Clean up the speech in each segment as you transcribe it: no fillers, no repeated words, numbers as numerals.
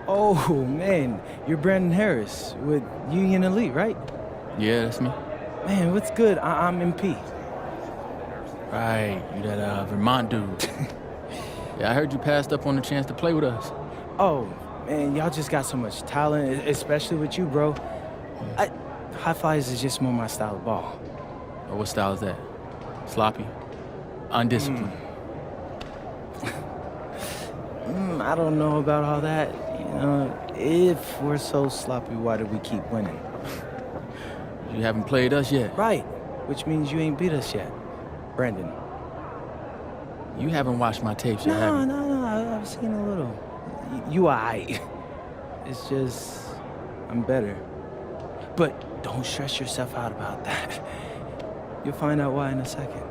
Oh, man, you're Brandon Harris with Union Elite, right? Yeah, that's me. Man, what's good? I'm MP. Right, you that Vermont dude. Yeah, I heard you passed up on the chance to play with us. Oh, man, y'all just got so much talent, especially with you, bro. High flyers is just more my style of ball. Oh, what style is that? Sloppy? Undisciplined? I don't know about all that. You know, if we're so sloppy, why do we keep winning? You haven't played us yet. Right, which means you ain't beat us yet, Brandon. You haven't watched my tapes yet, have you? No, I've seen a little. You aight. It's just, I'm better. But don't stress yourself out about that. You'll find out why in a second.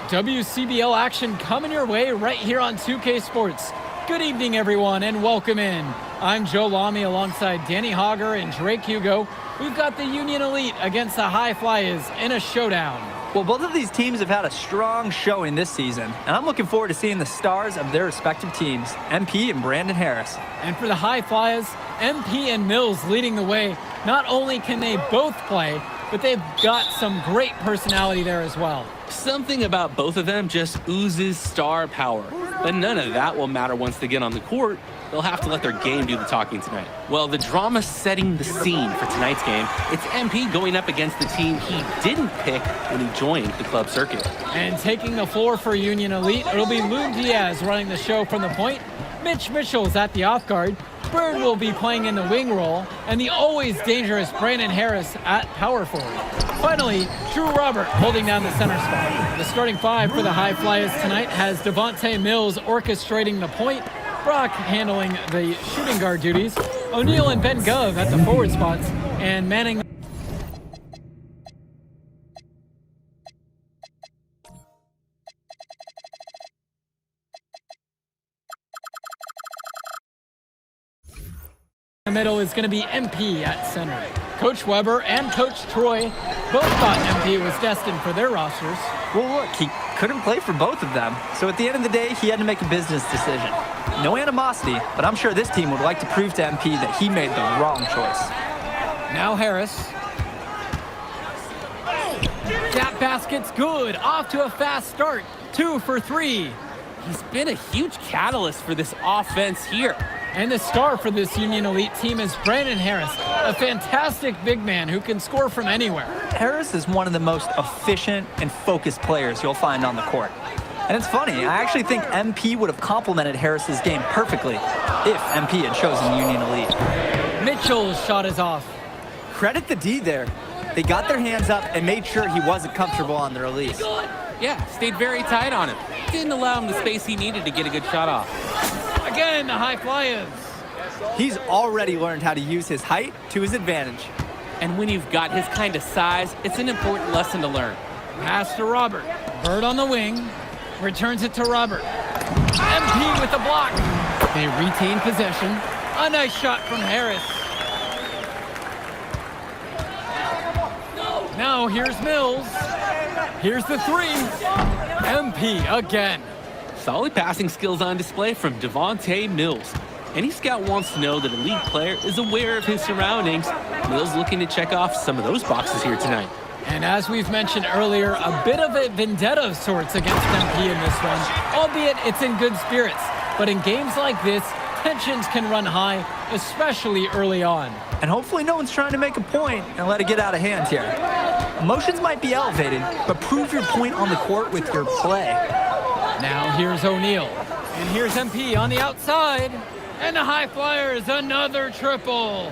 WCBL action coming your way right here on 2K Sports. Good evening, everyone, and welcome in. I'm Joe Lamy alongside Danny Hogger and Drake Hugo. We've got the Union Elite against the High Flyers in a showdown. Well, both of these teams have had a strong showing this season, and I'm looking forward to seeing the stars of their respective teams, MP and Brandon Harris. And for the High Flyers, MP and Mills leading the way. Not only can they both play, but they've got some great personality there as well. Something about both of them just oozes star power. But none of that will matter once they get on the court. They'll have to let their game do the talking tonight. Well, the drama setting the scene for tonight's game, it's MP going up against the team he didn't pick when he joined the club circuit. And taking the floor for Union Elite, it'll be Lou Diaz running the show from the point. Mitch Mitchell's at the off guard. Bird will be playing in the wing role, and the always dangerous Brandon Harris at power forward. Finally, Drew Robert holding down the center spot. The starting five for the High Flyers tonight has Devontae Mills orchestrating the point, Brock handling the shooting guard duties, O'Neal and Ben Gov at the forward spots, and manning the middle is going to be MP at center. Coach Weber and Coach Troy both thought MP was destined for their rosters. Well, look, he couldn't play for both of them, so at the end of the day, he had to make a business decision. No animosity, but I'm sure this team would like to prove to MP that he made the wrong choice. Now Harris. That basket's good. Off to a fast start. 2 for 3. He's been a huge catalyst for this offense here. And the star for this Union Elite team is Brandon Harris, a fantastic big man who can score from anywhere. Harris is one of the most efficient and focused players you'll find on the court. And it's funny, I actually think MP would have complemented Harris's game perfectly if MP had chosen Union Elite. Mitchell's shot is off. Credit the D there. They got their hands up and made sure he wasn't comfortable on the release. Yeah, stayed very tight on him. Didn't allow him the space he needed to get a good shot off. Again, the High Flyers. He's already learned how to use his height to his advantage. And when you've got his kind of size, it's an important lesson to learn. Pass to Robert. Bird on the wing. Returns it to Robert. MP with the block. They retain possession. A nice shot from Harris. Now here's Mills. Here's the three. MP again. Solid passing skills on display from Devontae Mills. Any scout wants to know that a league player is aware of his surroundings. Mills looking to check off some of those boxes here tonight. And as we've mentioned earlier, a bit of a vendetta of sorts against MP in this one, albeit it's in good spirits. But in games like this, tensions can run high, especially early on. And hopefully no one's trying to make a point and let it get out of hand here. Emotions might be elevated, but prove your point on the court with your play. Now here's O'Neal. And here's MP on the outside. And the High Flyers, another triple.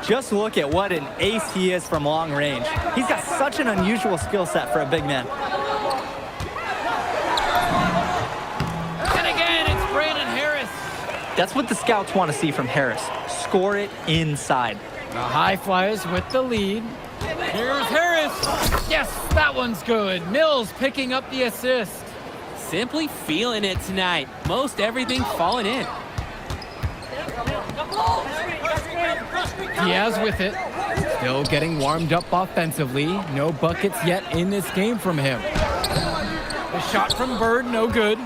Just look at what an ace he is from long range. He's got such an unusual skill set for a big man. And again, it's Brandon Harris. That's what the scouts want to see from Harris. Score it inside. The High Flyers with the lead. Here's Harris. Yes, that one's good. Mills picking up the assist. Simply feeling it tonight. Most everything falling in. Diaz with it. Still getting warmed up offensively. No buckets yet in this game from him. The shot from Bird, no good.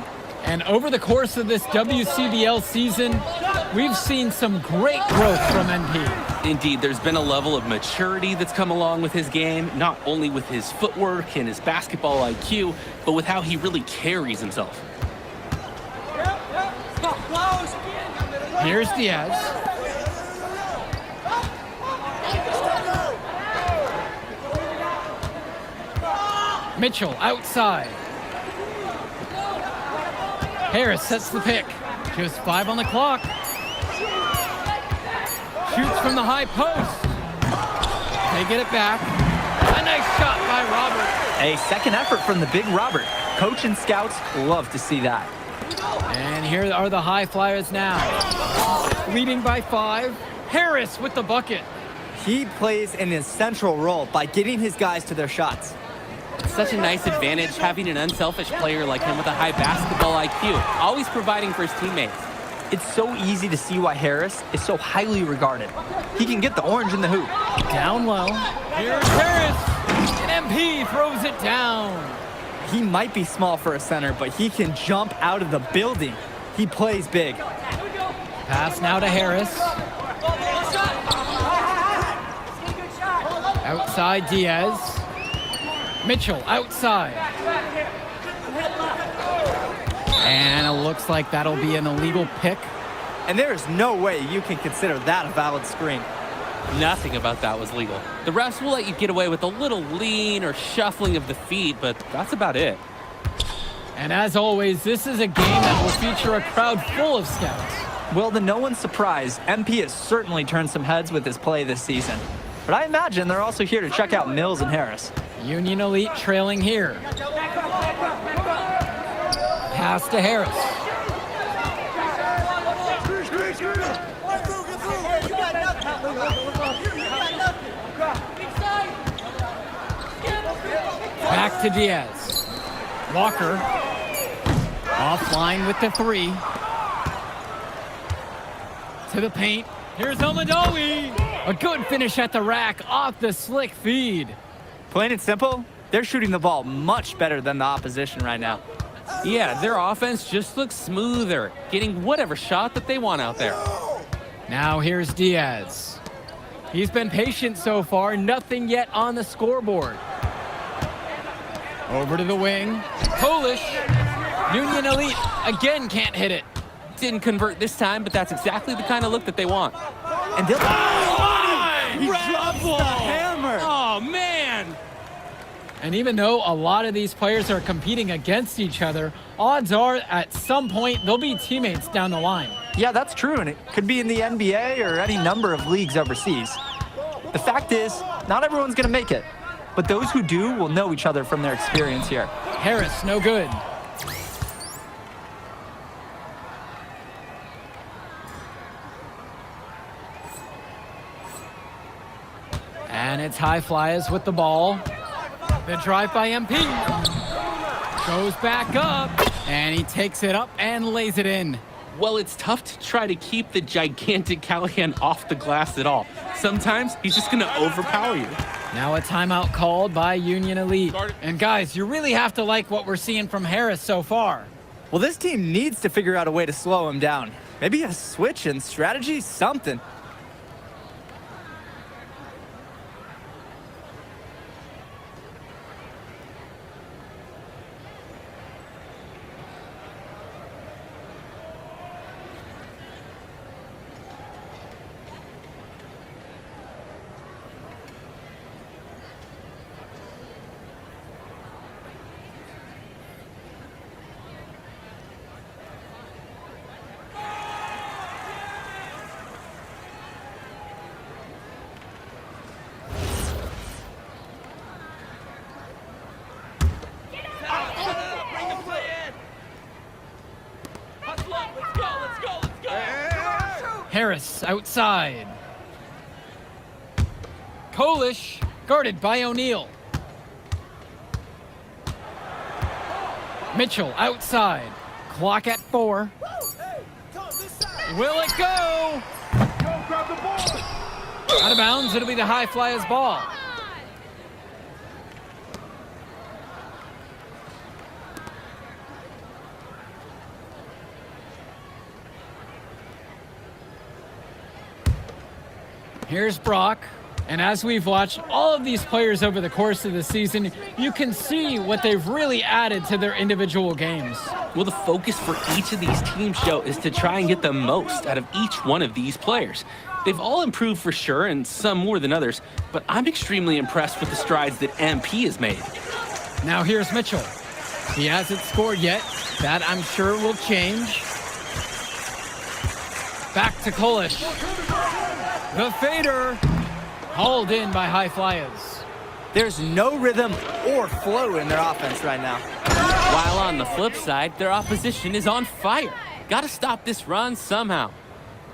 And over the course of this WCBL season, we've seen some great growth from NP. Indeed, there's been a level of maturity that's come along with his game, not only with his footwork and his basketball IQ, but with how he really carries himself. Here's Diaz. Mitchell outside. Harris sets the pick. Just 5 on the clock. Shoots from the high post. They get it back. A nice shot by Robert. A second effort from the big Robert. Coach and scouts love to see that. And here are the High Flyers now. Leading by 5. Harris with the bucket. He plays an essential role by getting his guys to their shots. Such a nice advantage having an unselfish player like him with a high basketball IQ, always providing for his teammates. It's so easy to see why Harris is so highly regarded. He can get the orange in the hoop. Down low. Here's Harris. And MP throws it down. He might be small for a center, but he can jump out of the building. He plays big. Pass now to Harris. Outside Diaz. Mitchell outside. And it looks like that'll be an illegal pick. And there is no way you can consider that a valid screen. Nothing about that was legal. The refs will let you get away with a little lean or shuffling of the feet, but that's about it. And as always, this is a game that will feature a crowd full of scouts. Well, to no one's surprise, MP has certainly turned some heads with his play this season. But I imagine they're also here to check out Mills and Harris. Union Elite trailing here. Pass to Harris. Back to Diaz. Walker. Offline with the 3. To the paint. Here's Elmadawi. A good finish at the rack off the slick feed. Plain and simple, they're shooting the ball much better than the opposition right now. Yeah, their offense just looks smoother, getting whatever shot that they want out there. Now here's Diaz. He's been patient so far, nothing yet on the scoreboard. Over to the wing. Polish. Union Elite again can't hit it. Didn't convert this time, but that's exactly the kind of look that they want. And they'll... He drops the hammer. Oh, man! And even though a lot of these players are competing against each other, odds are at some point they'll be teammates down the line. Yeah, that's true, and it could be in the NBA or any number of leagues overseas. The fact is, not everyone's going to make it, but those who do will know each other from their experience here. Harris, no good. And it's High Flyers with the ball. The drive by MP. Goes back up. And he takes it up and lays it in. Well, it's tough to try to keep the gigantic Callahan off the glass at all. Sometimes he's just going to overpower you. Now a timeout called by Union Elite. And guys, you really have to like what we're seeing from Harris so far. Well, this team needs to figure out a way to slow him down. Maybe a switch in strategy, something. Harris outside. Kolish guarded by O'Neal. Mitchell outside. Clock at 4. Will it go? Got Out of bounds, it'll be the High Flyers ball. Here's Brock. And as we've watched all of these players over the course of the season, you can see what they've really added to their individual games. Well, the focus for each of these teams, Joe, is to try and get the most out of each one of these players. They've all improved for sure, and some more than others, but I'm extremely impressed with the strides that MP has made. Now here's Mitchell. He hasn't scored yet. That, I'm sure, will change. Back to Kolish. The fader. Hauled in by High Flyers. There's no rhythm or flow in their offense right now. While on the flip side, their opposition is on fire. Got to stop this run somehow.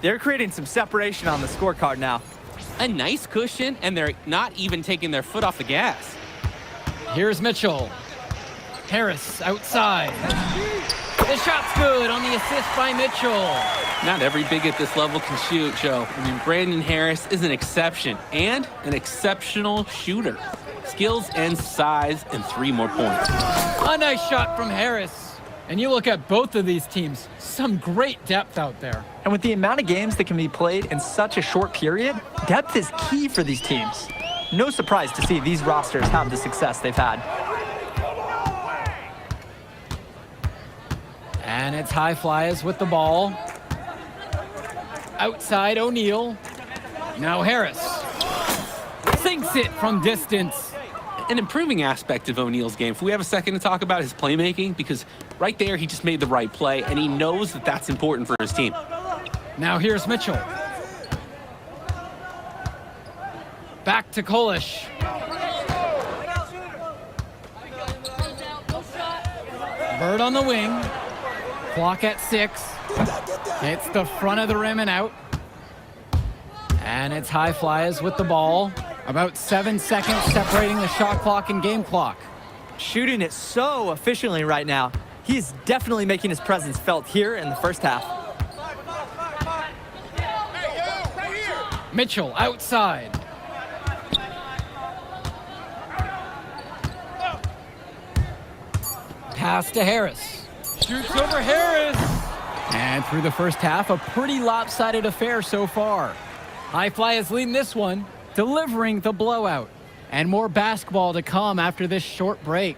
They're creating some separation on the scorecard now. A nice cushion, and they're not even taking their foot off the gas. Here's Mitchell. Harris outside. The shot's good on the assist by Mitchell. Not every big at this level can shoot, Joe. I mean, Brandon Harris is an exception and an exceptional shooter. Skills and size and 3 more points. A nice shot from Harris. And you look at both of these teams, some great depth out there. And with the amount of games that can be played in such a short period, depth is key for these teams. No surprise to see these rosters have the success they've had. And it's High Flyers with the ball. Outside O'Neal. Now Harris. Sinks it from distance. An improving aspect of O'Neal's game. If we have a second to talk about his playmaking, because right there he just made the right play, and he knows that that's important for his team. Now here's Mitchell. Back to Kolish. Bird on the wing. Clock at 6. It's the front of the rim and out. And it's High Flyers with the ball. About 7 seconds separating the shot clock and game clock. Shooting it so efficiently right now. He's definitely making his presence felt here in the first half. Mitchell outside. Pass to Harris. Shoots over Harris. And through the first half, a pretty lopsided affair so far. High Flyers leading this one, delivering the blowout. And more basketball to come after this short break.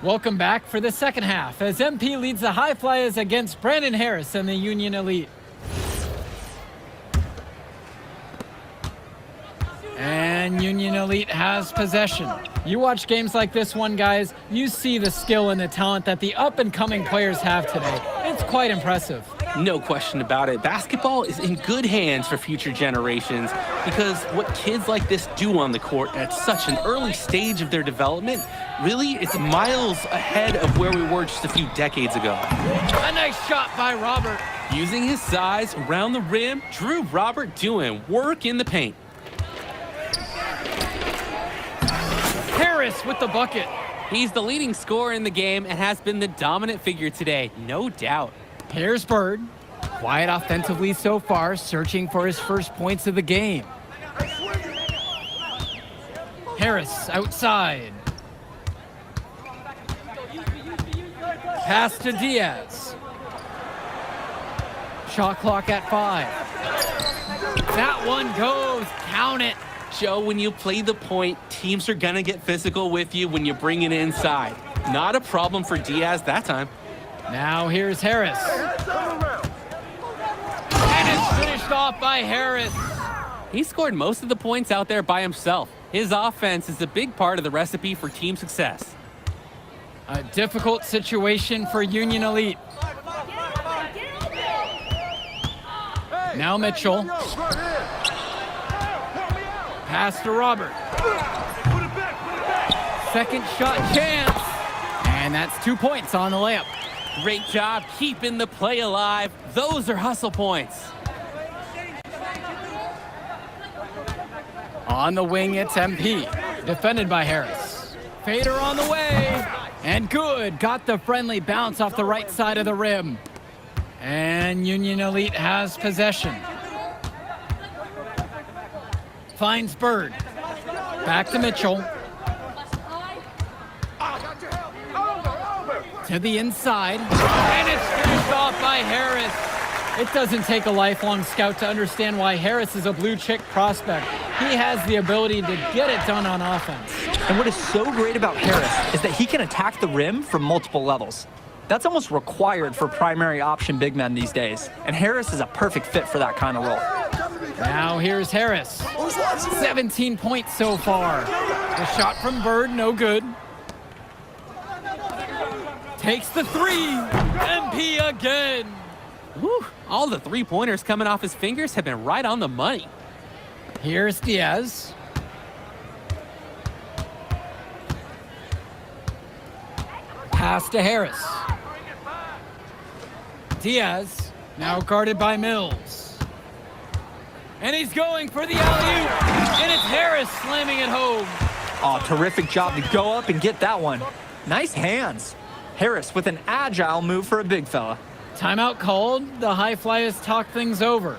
Welcome back for the second half as MP leads the High Flyers against Brandon Harris and the Union Elite. And Union Elite has possession. You watch games like this one, guys, you see the skill and the talent that the up-and-coming players have today. It's quite impressive. No question about it. Basketball is in good hands for future generations because what kids like this do on the court at such an early stage of their development, really, it's miles ahead of where we were just a few decades ago. A nice shot by Robert. Using his size around the rim, Drew Robert doing work in the paint. Harris with the bucket. He's the leading scorer in the game and has been the dominant figure today, no doubt. Here's Bird. Quiet offensively so far, searching for his first points of the game. Harris outside. Pass to Diaz. Shot clock at 5. That one goes. Count it. Joe, when you play the point, teams are going to get physical with you when you bring it inside. Not a problem for Diaz that time. Now here's Harris. And it's finished off by Harris. He scored most of the points out there by himself. His offense is a big part of the recipe for team success. A difficult situation for Union Elite. Now Mitchell. Pass to Robert. Second shot chance. And that's 2 points on the layup. Great job keeping the play alive. Those are hustle points. On the wing, it's MP. Defended by Harris. Fader on the way. And good. Got the friendly bounce off the right side of the rim. And Union Elite has possession. Finds Bird. Back to Mitchell. To the inside. And it's finished off by Harris. It doesn't take a lifelong scout to understand why Harris is a blue-chip prospect. He has the ability to get it done on offense. And what is so great about Harris is that he can attack the rim from multiple levels. That's almost required for primary option big men these days. And Harris is a perfect fit for that kind of role. Now here's Harris. 17 points so far. The shot from Bird, no good. Takes the three. MP again. Whew, all the three-pointers coming off his fingers have been right on the money. Here's Diaz. Pass to Harris. Diaz, now guarded by Mills. And he's going for the alley-oop. And it's Harris slamming it home. Oh, terrific job to go up and get that one. Nice hands. Harris with an agile move for a big fella. Timeout called. The High Flyers talk things over.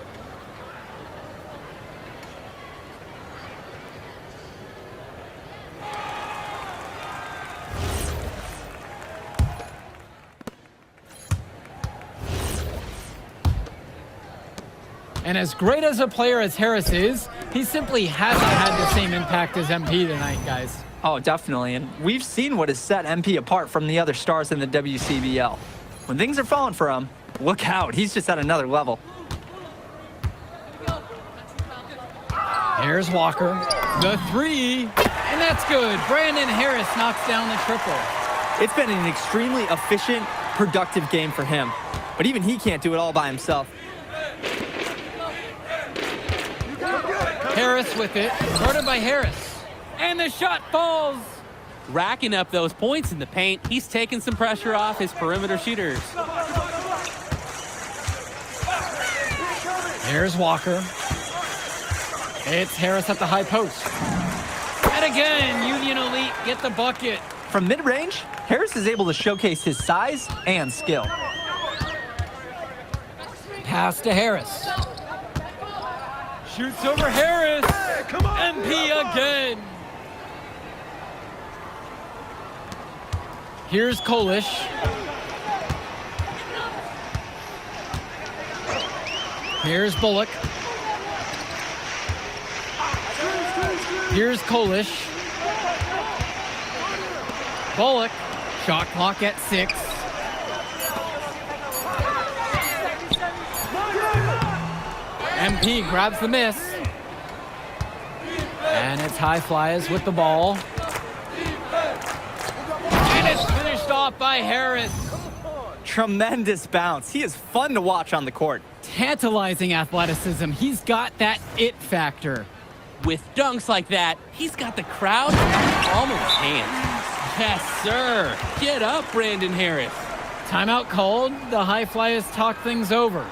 And as great as a player as Harris is, he simply hasn't had the same impact as MP tonight, guys. Oh, definitely. And we've seen what has set MP apart from the other stars in the WCBL. When things are falling for him, look out. He's just at another level. Here's Walker. The three. And that's good. Brandon Harris knocks down the triple. It's been an extremely efficient, productive game for him. But even he can't do it all by himself. Harris with it. Guarded by Harris. And the shot falls. Racking up those points in the paint, he's taking some pressure off his perimeter shooters. Here's Walker. It's Harris at the high post. And again, Union Elite get the bucket. From mid-range, Harris is able to showcase his size and skill. Pass to Harris. Shoots over Harris. MP again. Here's Kolish. Here's Bullock. Here's Kolish. Bullock. Shot clock at 6. MP grabs the miss. And it's High Flyers with the ball. And it's finished off by Harris. Tremendous bounce. He is fun to watch on the court. Tantalizing athleticism. He's got that it factor. With dunks like that, he's got the crowd in the palm of his hand. Yes, sir. Get up, Brandon Harris. Timeout called. The High Flyers talk things over.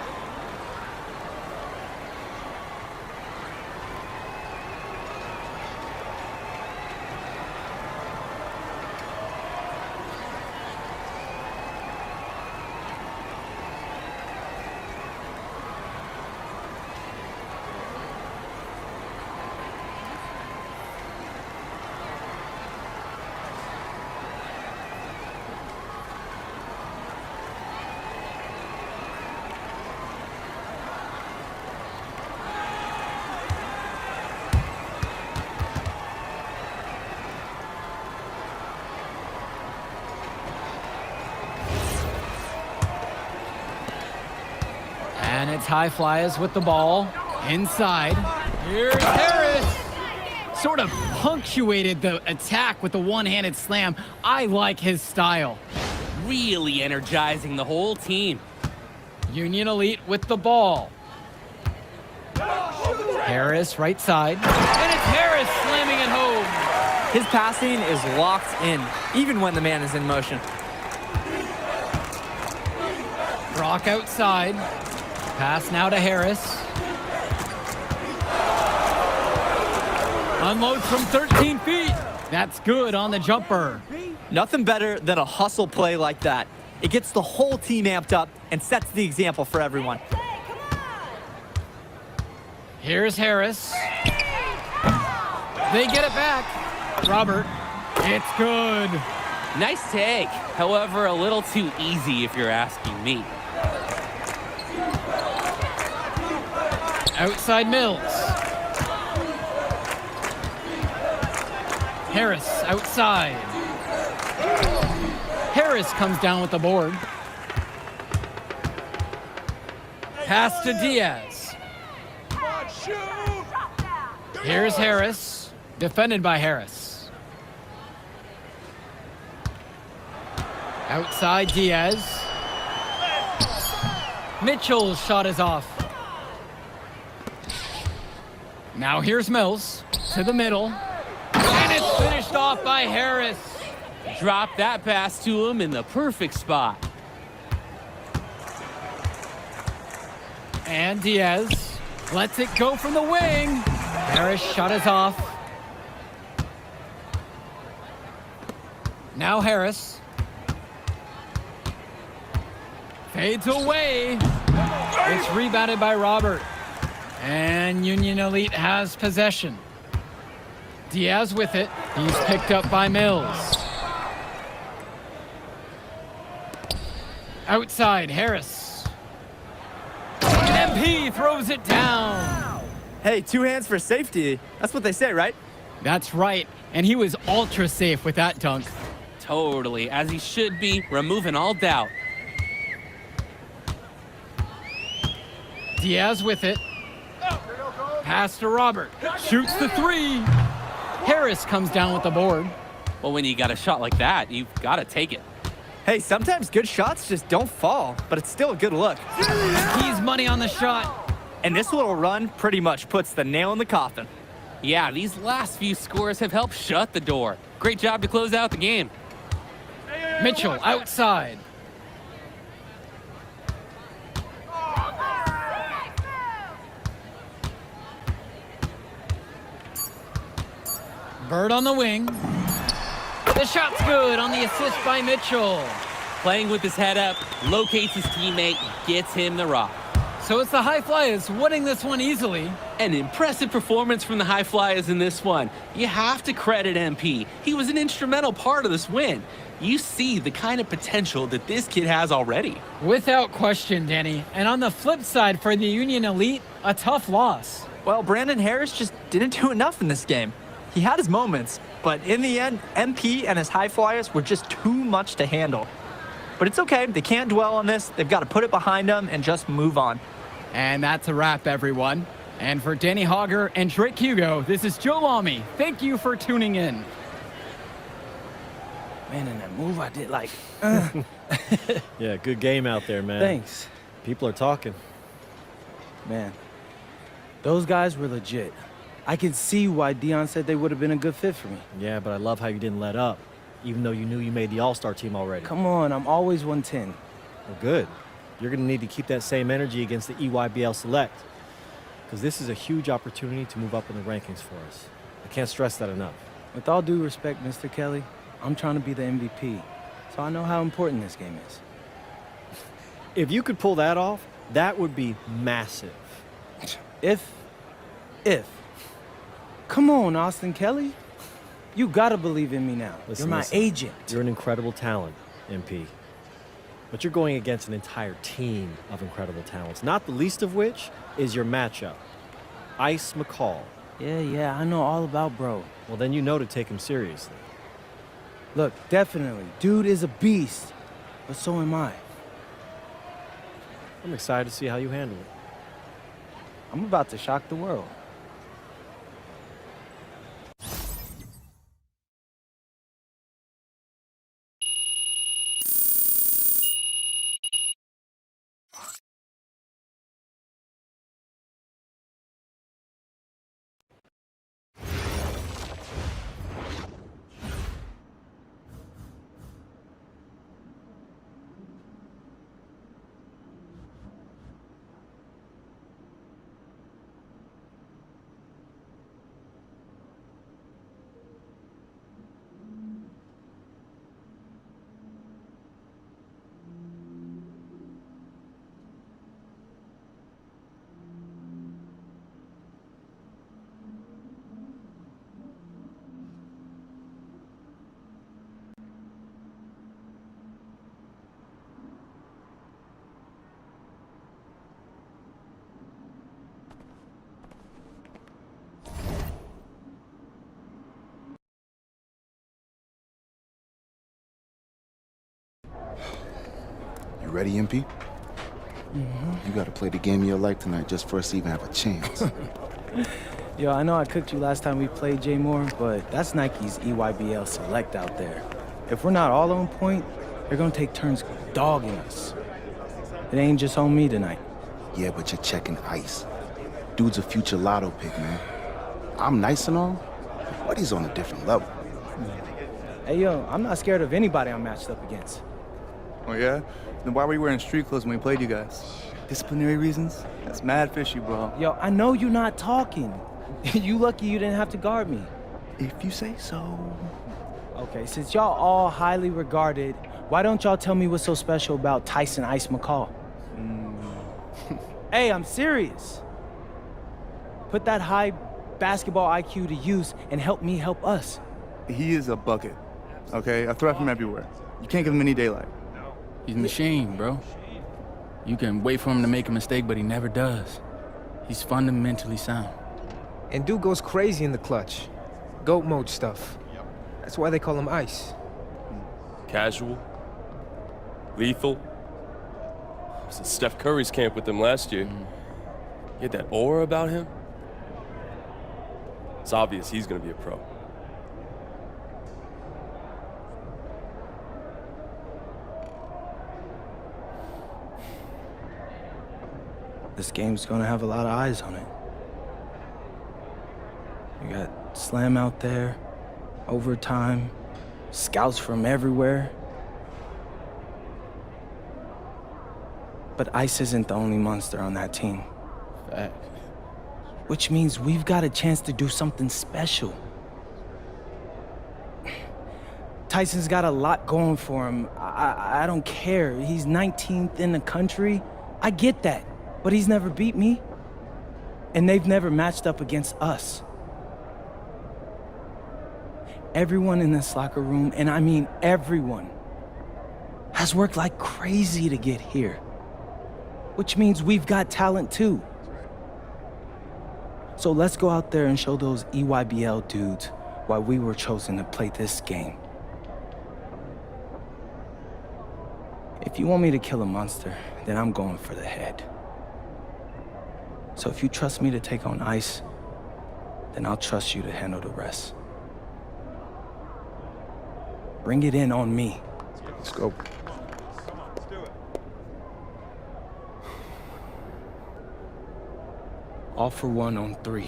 And it's High Flyers with the ball. Inside. Here's Harris. Sort of punctuated the attack with the one-handed slam. I like his style. Really energizing the whole team. Union Elite with the ball. Harris, right side. And it's Harris slamming it home. His passing is locked in, even when the man is in motion. Brock outside. Pass now to Harris. Unloads from 13 feet. That's good on the jumper. Nothing better than a hustle play like that. It gets the whole team amped up and sets the example for everyone. Here's Harris. They get it back. Robert, it's good. Nice take. However, a little too easy if you're asking me. Outside Mills. Harris outside. Harris comes down with the board. Pass to Diaz. Here's Harris. Defended by Harris. Outside Diaz. Mitchell's shot is off. Now here's Mills to the middle. And it's finished off by Harris. Drop that pass to him in the perfect spot. And Diaz lets it go from the wing. Harris' shot is off. Now Harris. Fades away. It's rebounded by Robert. And Union Elite has possession. Diaz with it. He's picked up by Mills. Outside, Harris. And MP throws it down. Hey, 2 hands for safety. That's what they say, right? That's right. And he was ultra safe with that dunk. Totally, as he should be, removing all doubt. Diaz with it. Pass to Robert. Shoots the 3. Harris comes down with the board. Well, when you got a shot like that, you've got to take it. Hey, sometimes good shots just don't fall, but it's still a good look. He's money on the shot. And this little run pretty much puts the nail in the coffin. Yeah, these last few scores have helped shut the door. Great job to close out the game. Mitchell outside. Bird on the wing. The shot's good on the assist by Mitchell. Playing with his head up, locates his teammate, gets him the rock. So it's the High Flyers winning this one easily. An impressive performance from the High Flyers in this one. You have to credit MP. He was an instrumental part of this win. You see the kind of potential that this kid has already. Without question, Danny. And on the flip side for the Union Elite, a tough loss. Well, Brandon Harris just didn't do enough in this game. He had his moments, but in the end, MP and his High Flyers were just too much to handle. But it's okay. They can't dwell on this. They've got to put it behind them and just move on. And that's a wrap, everyone. And for Danny Hogger and Drake Hugo, this is Joe Lamy. Thank you for tuning in. Man, in that move I did, like, Yeah, good game out there, man. Thanks. People are talking. Man, those guys were legit. I can see why Dion said they would have been a good fit for me. Yeah, but I love how you didn't let up, even though you knew you made the All-Star team already. Come on, I'm always 110. Well, good. You're going to need to keep that same energy against the EYBL Select, because this is a huge opportunity to move up in the rankings for us. I can't stress that enough. With all due respect, Mr. Kelly, I'm trying to be the MVP, so I know how important this game is. If you could pull that off, that would be massive. If. Come on, Austin Kelly. You gotta believe in me now. Listen, You're my listen. agent. You're an incredible talent, MP. But you're going against an entire team of incredible talents, not the least of which is your matchup, Ice McCall. Yeah, I know all about bro. Well, then you know to take him seriously. Look, definitely, dude is a beast, but so am I. I'm excited to see how you handle it. I'm about to shock the world. ready, MP? You gotta play the game of your life tonight just for us to even have a chance. Yo, I know I cooked you last time we played J Moore, but that's Nike's EYBL Select out there. If we're not all on point, they're gonna take turns dogging us. It ain't just on me tonight. Yeah, but you're checking ice. Dude's a future lotto pick, man. I'm nice and all, but he's on a different level. Hey, yo, I'm not scared of anybody I'm matched up against. Oh, yeah? Then why were you wearing street clothes when we played you guys? Disciplinary reasons? That's mad fishy, bro. Yo, I know you're not talking. You lucky you didn't have to guard me. If you say so. Okay, since y'all all highly regarded, why don't y'all tell me what's so special about Tyson Ice McCall? Hey, I'm serious. Put that high basketball IQ to use and help me help us. He is a bucket, okay? A threat from everywhere. You can't give him any daylight. He's a machine, bro. You can wait for him to make a mistake, but he never does. He's fundamentally sound. And dude goes crazy in the clutch. GOAT mode stuff. That's why they call him Ice. Casual. Lethal. I was at Steph Curry's camp with him last year. He had that aura about him. It's obvious he's gonna be a pro. This game's gonna have a lot of eyes on it. You got Slam out there, overtime, scouts from everywhere. But Ice isn't the only monster on that team. Fact. Which means we've got a chance to do something special. Tyson's got a lot going for him. I don't care. He's 19th in the country. I get that. But he's never beat me. And they've never matched up against us. Everyone in this locker room, and I mean everyone, has worked like crazy to get here. Which means we've got talent too. So let's go out there and show those EYBL dudes why we were chosen to play this game. If you want me to kill a monster, then I'm going for the head. So if you trust me to take on Ice, then I'll trust you to handle the rest. Bring it in on me. Let's go. All for one on 3.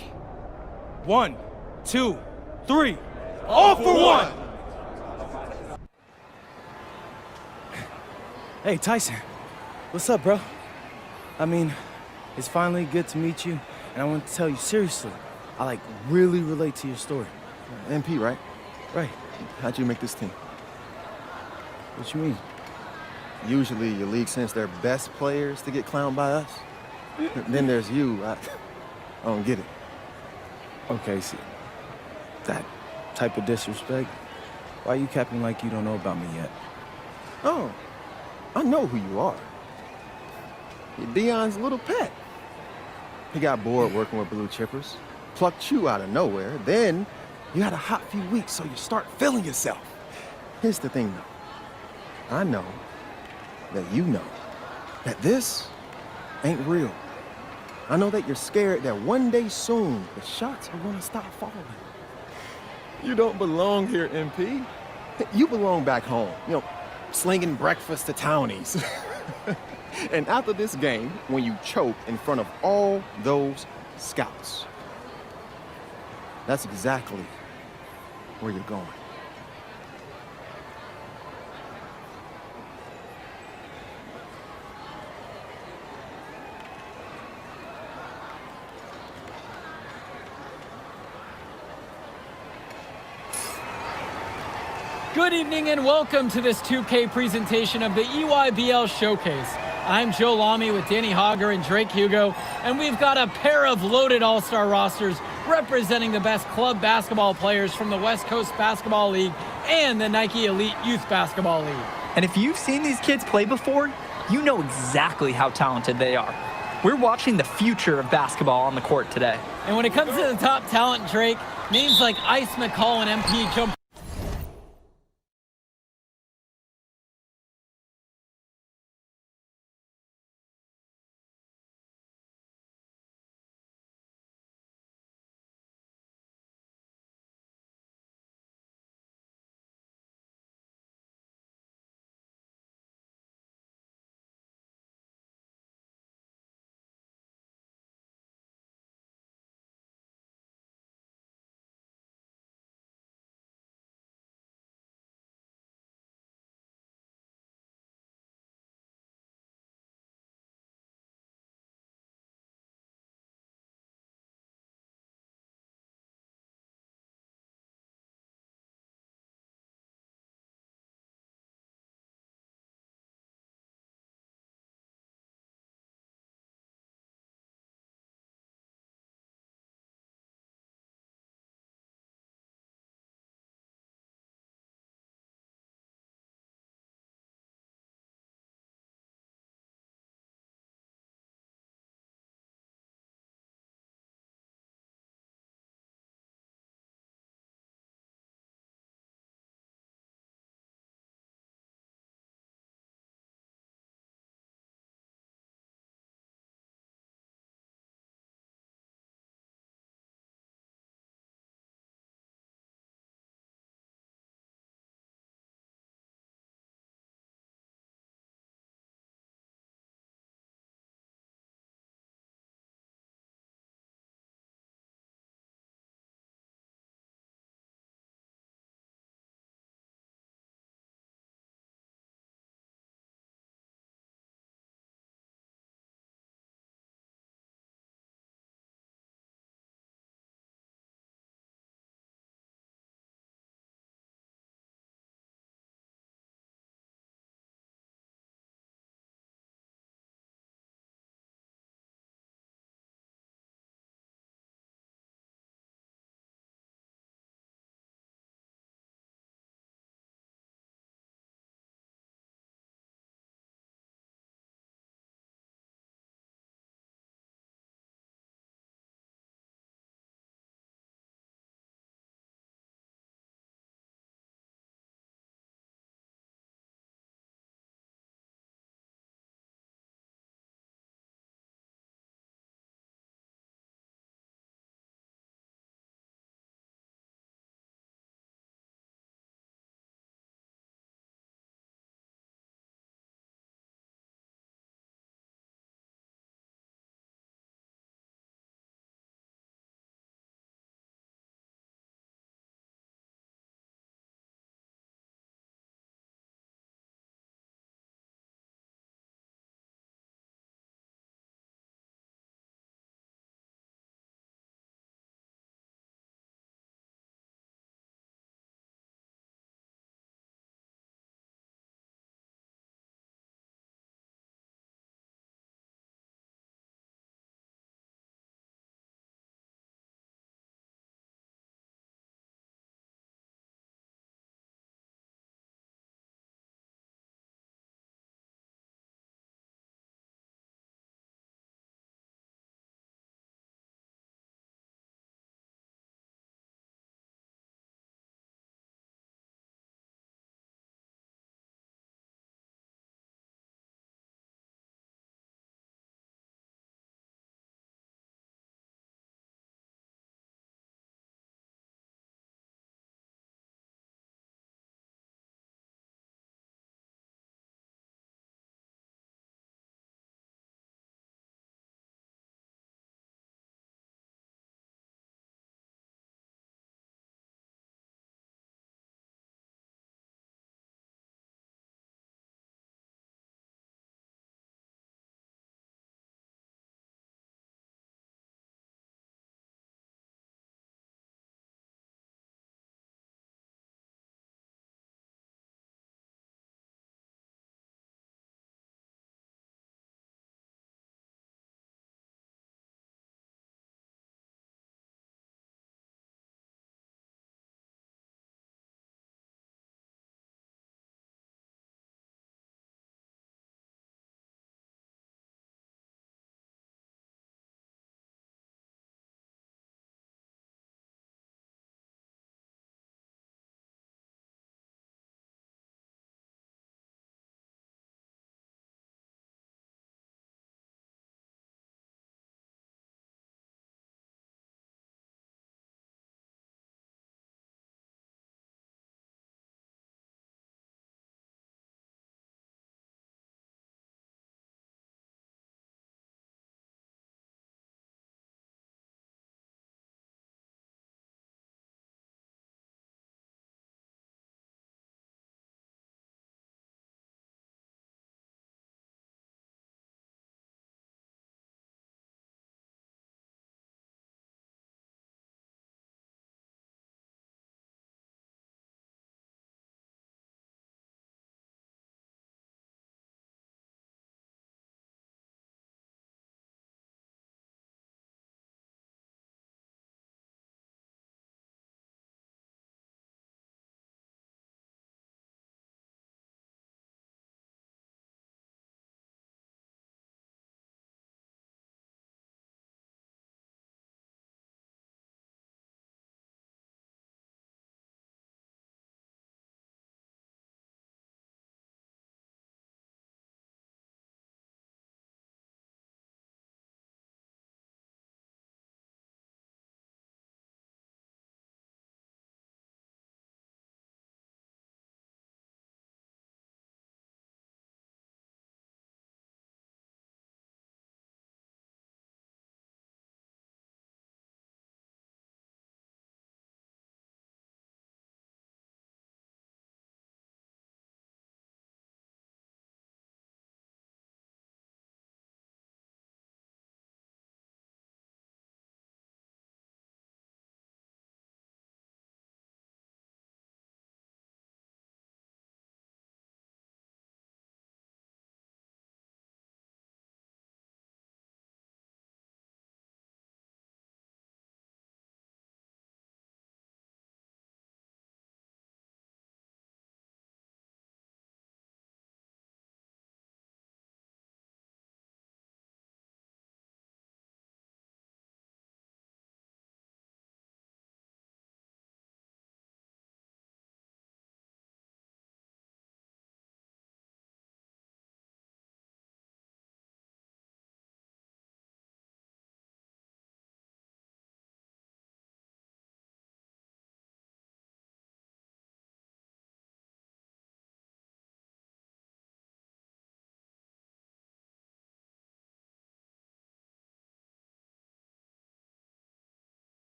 1, 2, 3. All for one! Hey, Tyson. What's up, bro? I mean, it's finally good to meet you, and I want to tell you seriously, I really relate to your story. MP, right? Right. How'd you make this team? What you mean? Usually your league sends their best players to get clowned by us. Then there's you. I don't get it. Okay, see, that type of disrespect, why you capping like you don't know about me yet? Oh, I know who you are. You're Dion's little pet. He got bored working with blue chippers, plucked you out of nowhere, then you had a hot few weeks, so you start feeling yourself. Here's the thing, though. I know that you know that this ain't real. I know that you're scared that one day soon, the shots are gonna stop falling. You don't belong here, MP. You belong back home, slinging breakfast to townies. And after this game, when you choke in front of all those scouts, that's exactly where you're going. Good evening and welcome to this 2K presentation of the EYBL Showcase. I'm Joe Lamy with Danny Hogger and Drake Hugo, and we've got a pair of loaded all-star rosters representing the best club basketball players from the West Coast Basketball League and the Nike Elite Youth Basketball League. And if you've seen these kids play before, you know exactly how talented they are. We're watching the future of basketball on the court today. And when it comes to the top talent, Drake, names like Ice McCall and MP jump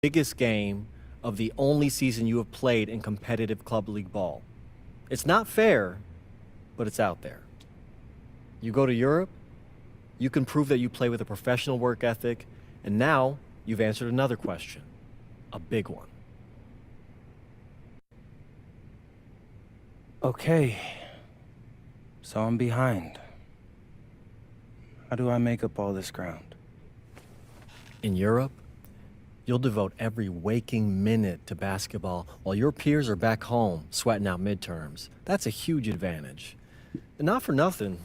biggest game of the only season you have played in competitive club league ball. It's not fair, but it's out there. You go to Europe, you can prove that you play with a professional work ethic, and now you've answered another question, a big one. Okay, so I'm behind. How do I make up all this ground? In Europe, you'll devote every waking minute to basketball while your peers are back home sweating out midterms. That's a huge advantage. And not for nothing,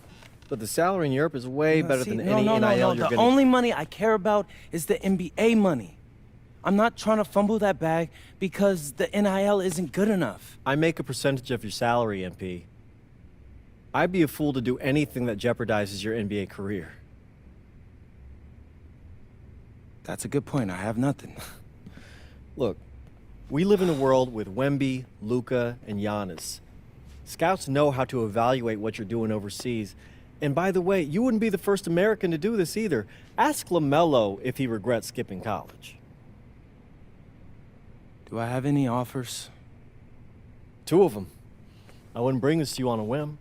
but the salary in Europe is way better than any NIL you're The gonna... only money I care about is the NBA money. I'm not trying to fumble that bag because the NIL isn't good enough. I make a percentage of your salary, MP. I'd be a fool to do anything that jeopardizes your NBA career. That's a good point. I have nothing. Look, we live in a world with Wemby, Luka, and Giannis. Scouts know how to evaluate what you're doing overseas. And by the way, you wouldn't be the first American to do this either. Ask LaMelo if he regrets skipping college. Do I have any offers? 2 of them. I wouldn't bring this to you on a whim.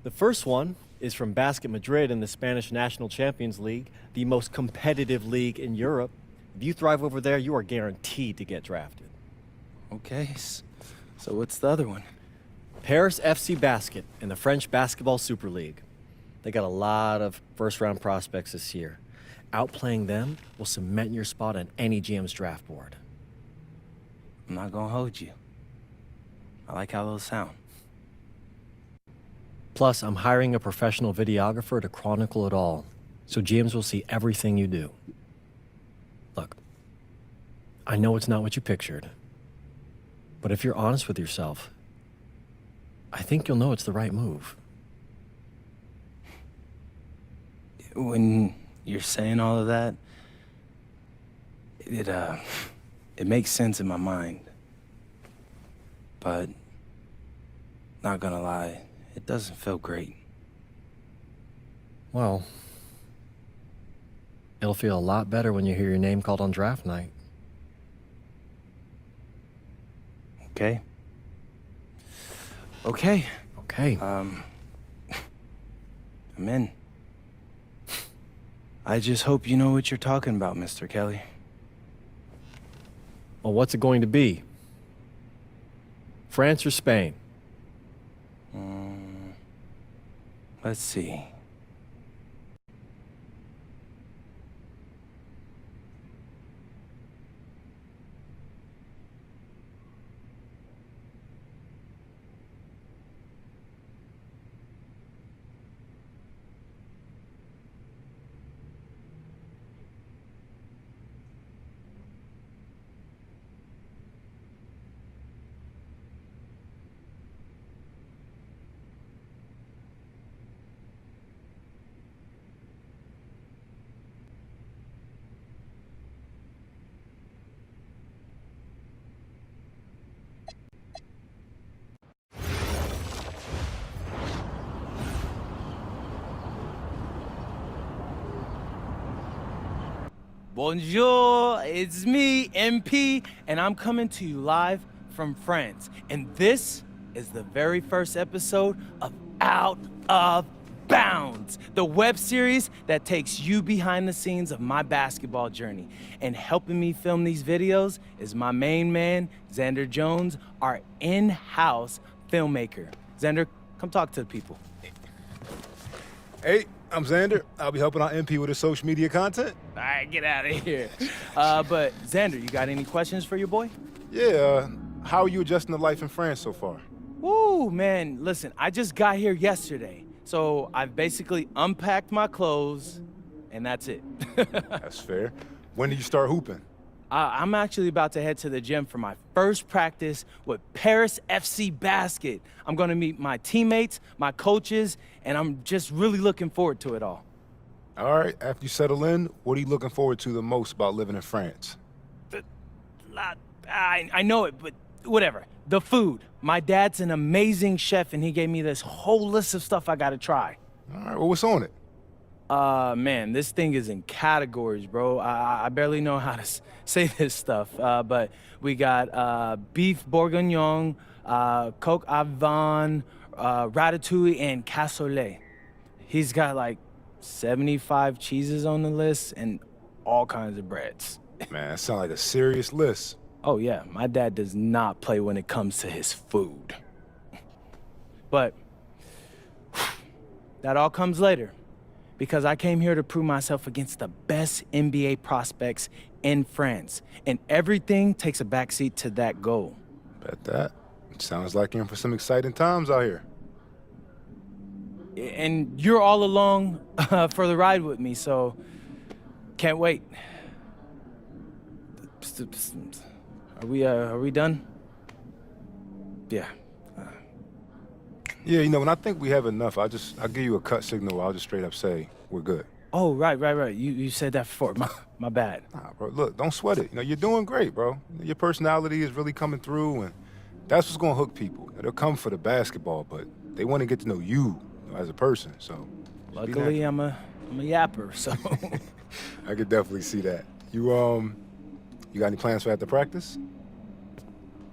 The first one is from Basket Madrid in the Spanish National Champions League, the most competitive league in Europe. If you thrive over there, you are guaranteed to get drafted. Okay, so what's the other one? Paris FC Basket in the French Basketball Super League. They got a lot of first-round prospects this year. Outplaying them will cement your spot on any GM's draft board. I'm not gonna hold you. I like how those sound. Plus, I'm hiring a professional videographer to chronicle it all, so GMs will see everything you do. Look, I know it's not what you pictured, but if you're honest with yourself, I think you'll know it's the right move. When you're saying all of that, it makes sense in my mind. But, not gonna lie, it doesn't feel great. Well, it'll feel a lot better when you hear your name called on draft night. Okay? Okay. Okay. I'm in. I just hope you know what you're talking about, Mr. Kelly. Well, what's it going to be? France or Spain? Let's see. Bonjour, it's me, MP, and I'm coming to you live from France. And this is the very first episode of Out of Bounds, the web series that takes you behind the scenes of my basketball journey. And helping me film these videos is my main man, Xander Jones, our in-house filmmaker. Xander, come talk to the people. Hey, I'm Xander. I'll be helping out MP with his social media content. All right, get out of here. But Xander, you got any questions for your boy? Yeah, how are you adjusting to life in France so far? Woo, man, listen, I just got here yesterday. So I've basically unpacked my clothes, and that's it. That's fair. When did you start hooping? I'm actually about to head to the gym for my first practice with Paris FC Basket. I'm gonna meet my teammates, my coaches, and I'm just really looking forward to it all. All right, after you settle in, what are you looking forward to the most about living in France? I know it, but whatever. The food. My dad's an amazing chef, and he gave me this whole list of stuff I gotta try. All right, well, what's on it? Man, this thing is in categories, bro. I barely know how to say this stuff, but we got beef bourguignon, coq au vin, ratatouille, and cassoulet. He's got like 75 cheeses on the list and all kinds of breads. Man, that sounds like a serious list. Oh yeah, my dad does not play when it comes to his food. But that all comes later, because I came here to prove myself against the best NBA prospects in France, and everything takes a backseat to that goal. Bet that. Sounds like you're in for some exciting times out here. And you're all along for the ride with me, so can't wait. Are we done? Yeah. Yeah, you know, when I think we have enough, I'll give you a cut signal. I'll just straight up say we're good. Oh, right. You said that before. My bad. Nah, bro, look, don't sweat it. You know, you're doing great, bro. Your personality is really coming through, and that's what's gonna hook people. They'll come for the basketball, but they want to get to know you as a person, so. Luckily, I'm a yapper, so. I could definitely see that. You got any plans for after practice?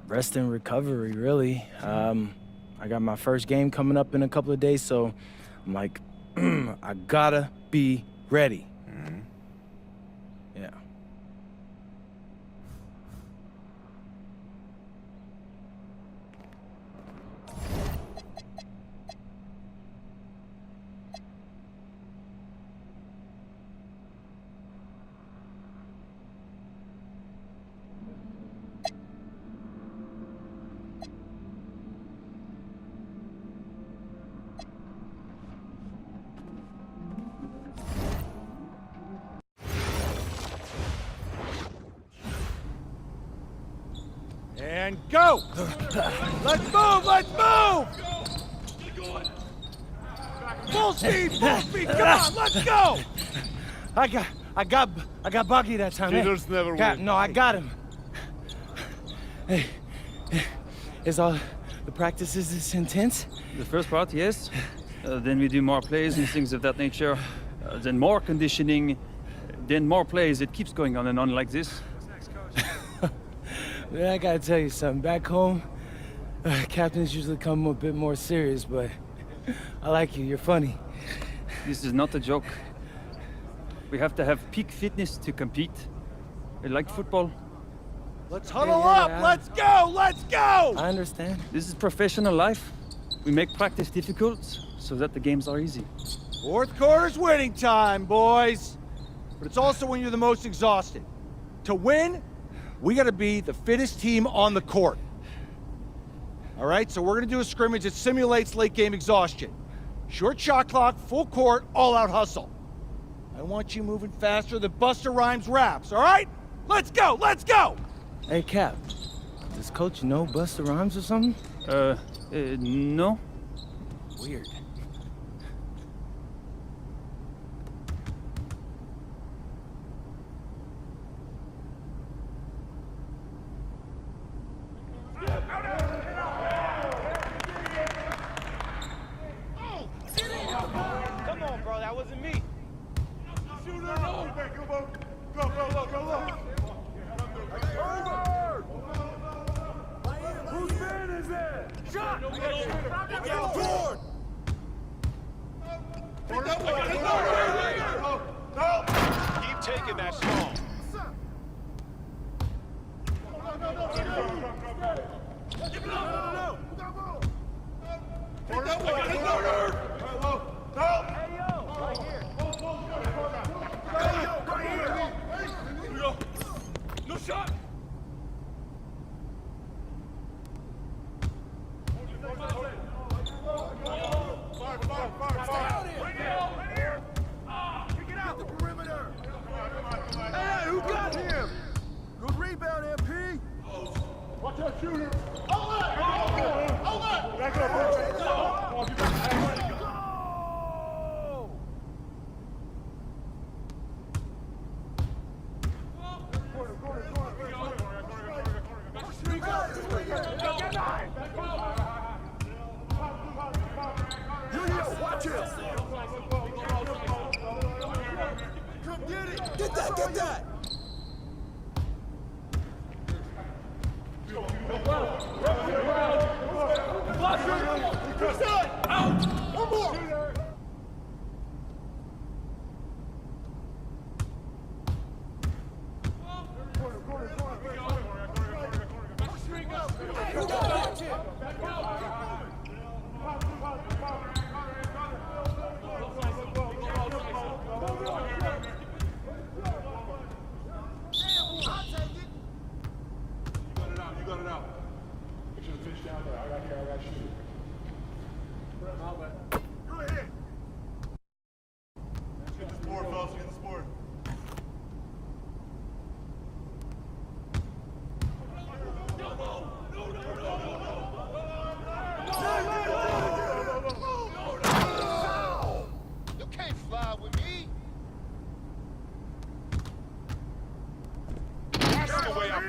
Rest and recovery, really. I got my first game coming up in a couple of days, so I'm like, I gotta be ready. Mm-hmm. Yeah. And go! Let's move! Full speed! Come on, let's go! I got Bucky that time. Cheaters never win. No, I got him. Hey, is all the practices this intense? The first part, yes. Then we do more plays and things of that nature. Then more conditioning. Then more plays. It keeps going on and on like this. Man, I gotta tell you something. Back home, captains usually come a bit more serious, but I like you. You're funny. This is not a joke. We have to have peak fitness to compete. Like football. Let's huddle up! Let's go! Let's go! I understand. This is professional life. We make practice difficult so that the games are easy. Fourth quarter's winning time, boys. But it's also when you're the most exhausted. To win, we gotta be the fittest team on the court. All right, so we're gonna do a scrimmage that simulates late game exhaustion. Short shot clock, full court, all out hustle. I want you moving faster than Busta Rhymes raps, all right? Let's go, let's go! Hey, Cap, does Coach know Busta Rhymes or something? No. Weird. Come on, bro, that wasn't me. Whose man is it? Shot! Keep taking that small. No shot! Hey, who got him? Good rebound, MP. Watch that shooter. Watch it! get that! Out! One more!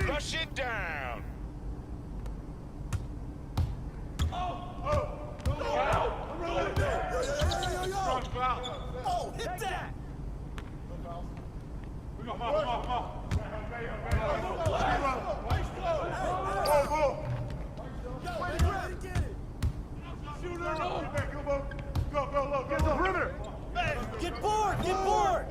Rush it down. Oh, hit that. Get bored, get bored.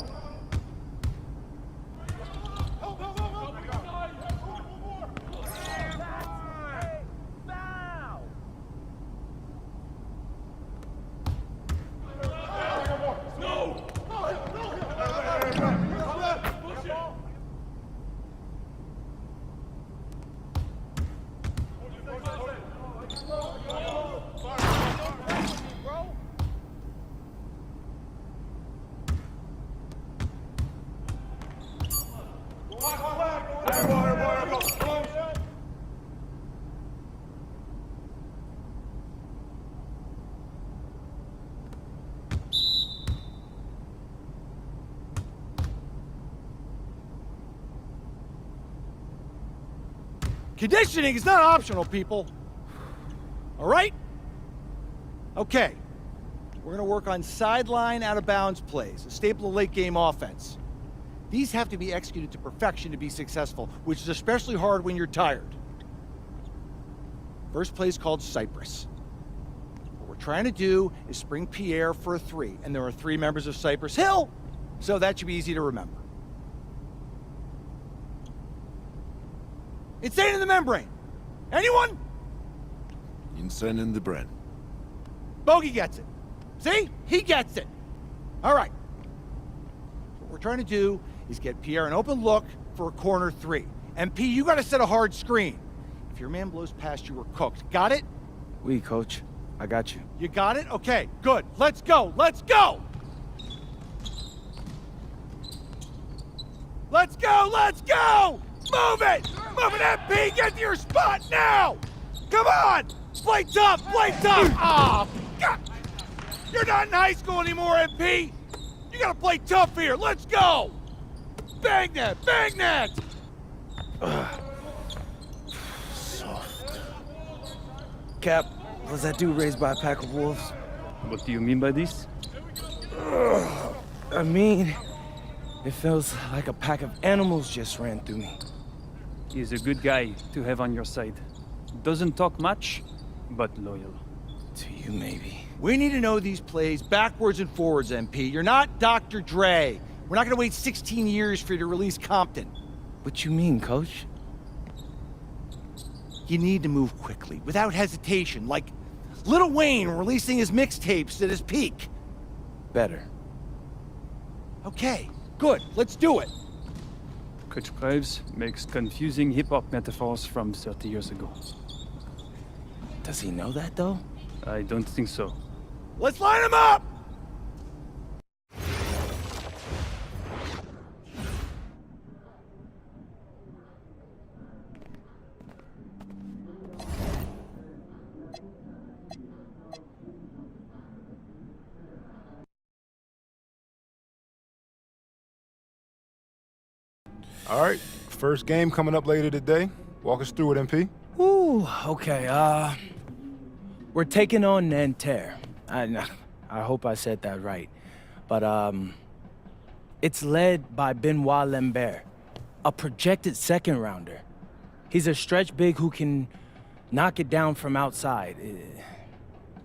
Conditioning is not optional, people. All right? Okay. We're going to work on sideline out-of-bounds plays, a staple of late-game offense. These have to be executed to perfection to be successful, which is especially hard when you're tired. First play is called Cypress. What we're trying to do is spring Pierre for a 3, and there are 3 members of Cypress Hill, so that should be easy to remember. Insane in the membrane. Anyone? Insane in the brain. Bogey gets it. See? He gets it. All right. What we're trying to do is get Pierre an open look for a corner 3. MP, you got to set a hard screen. If your man blows past you, we're cooked. Got it? Oui, coach. I got you. You got it? Okay, good. Let's go. Let's go! Let's go! Let's go! Move it! Move it, MP! Get to your spot now! Come on! Play tough! Play tough! Ah, God! You're not in high school anymore, MP! You gotta play tough here! Let's go! Bang that! Bang that! Soft. Cap, was that dude raised by a pack of wolves? What do you mean by this? I mean, it feels like a pack of animals just ran through me. He's a good guy to have on your side. Doesn't talk much, but loyal. To you, maybe. We need to know these plays backwards and forwards, MP. You're not Dr. Dre. We're not gonna wait 16 years for you to release Compton. What you mean, coach? You need to move quickly, without hesitation, like Lil Wayne releasing his mixtapes at his peak. Better. Okay, good. Let's do it. Coach Graves makes confusing hip-hop metaphors from 30 years ago. Does he know that, though? I don't think so. Let's line them up! All right, first game coming up later today. Walk us through it, MP. Ooh, okay, we're taking on Nanterre. I hope I said that right. But, It's led by Benoit Lambert, a projected second rounder. He's a stretch big who can knock it down from outside.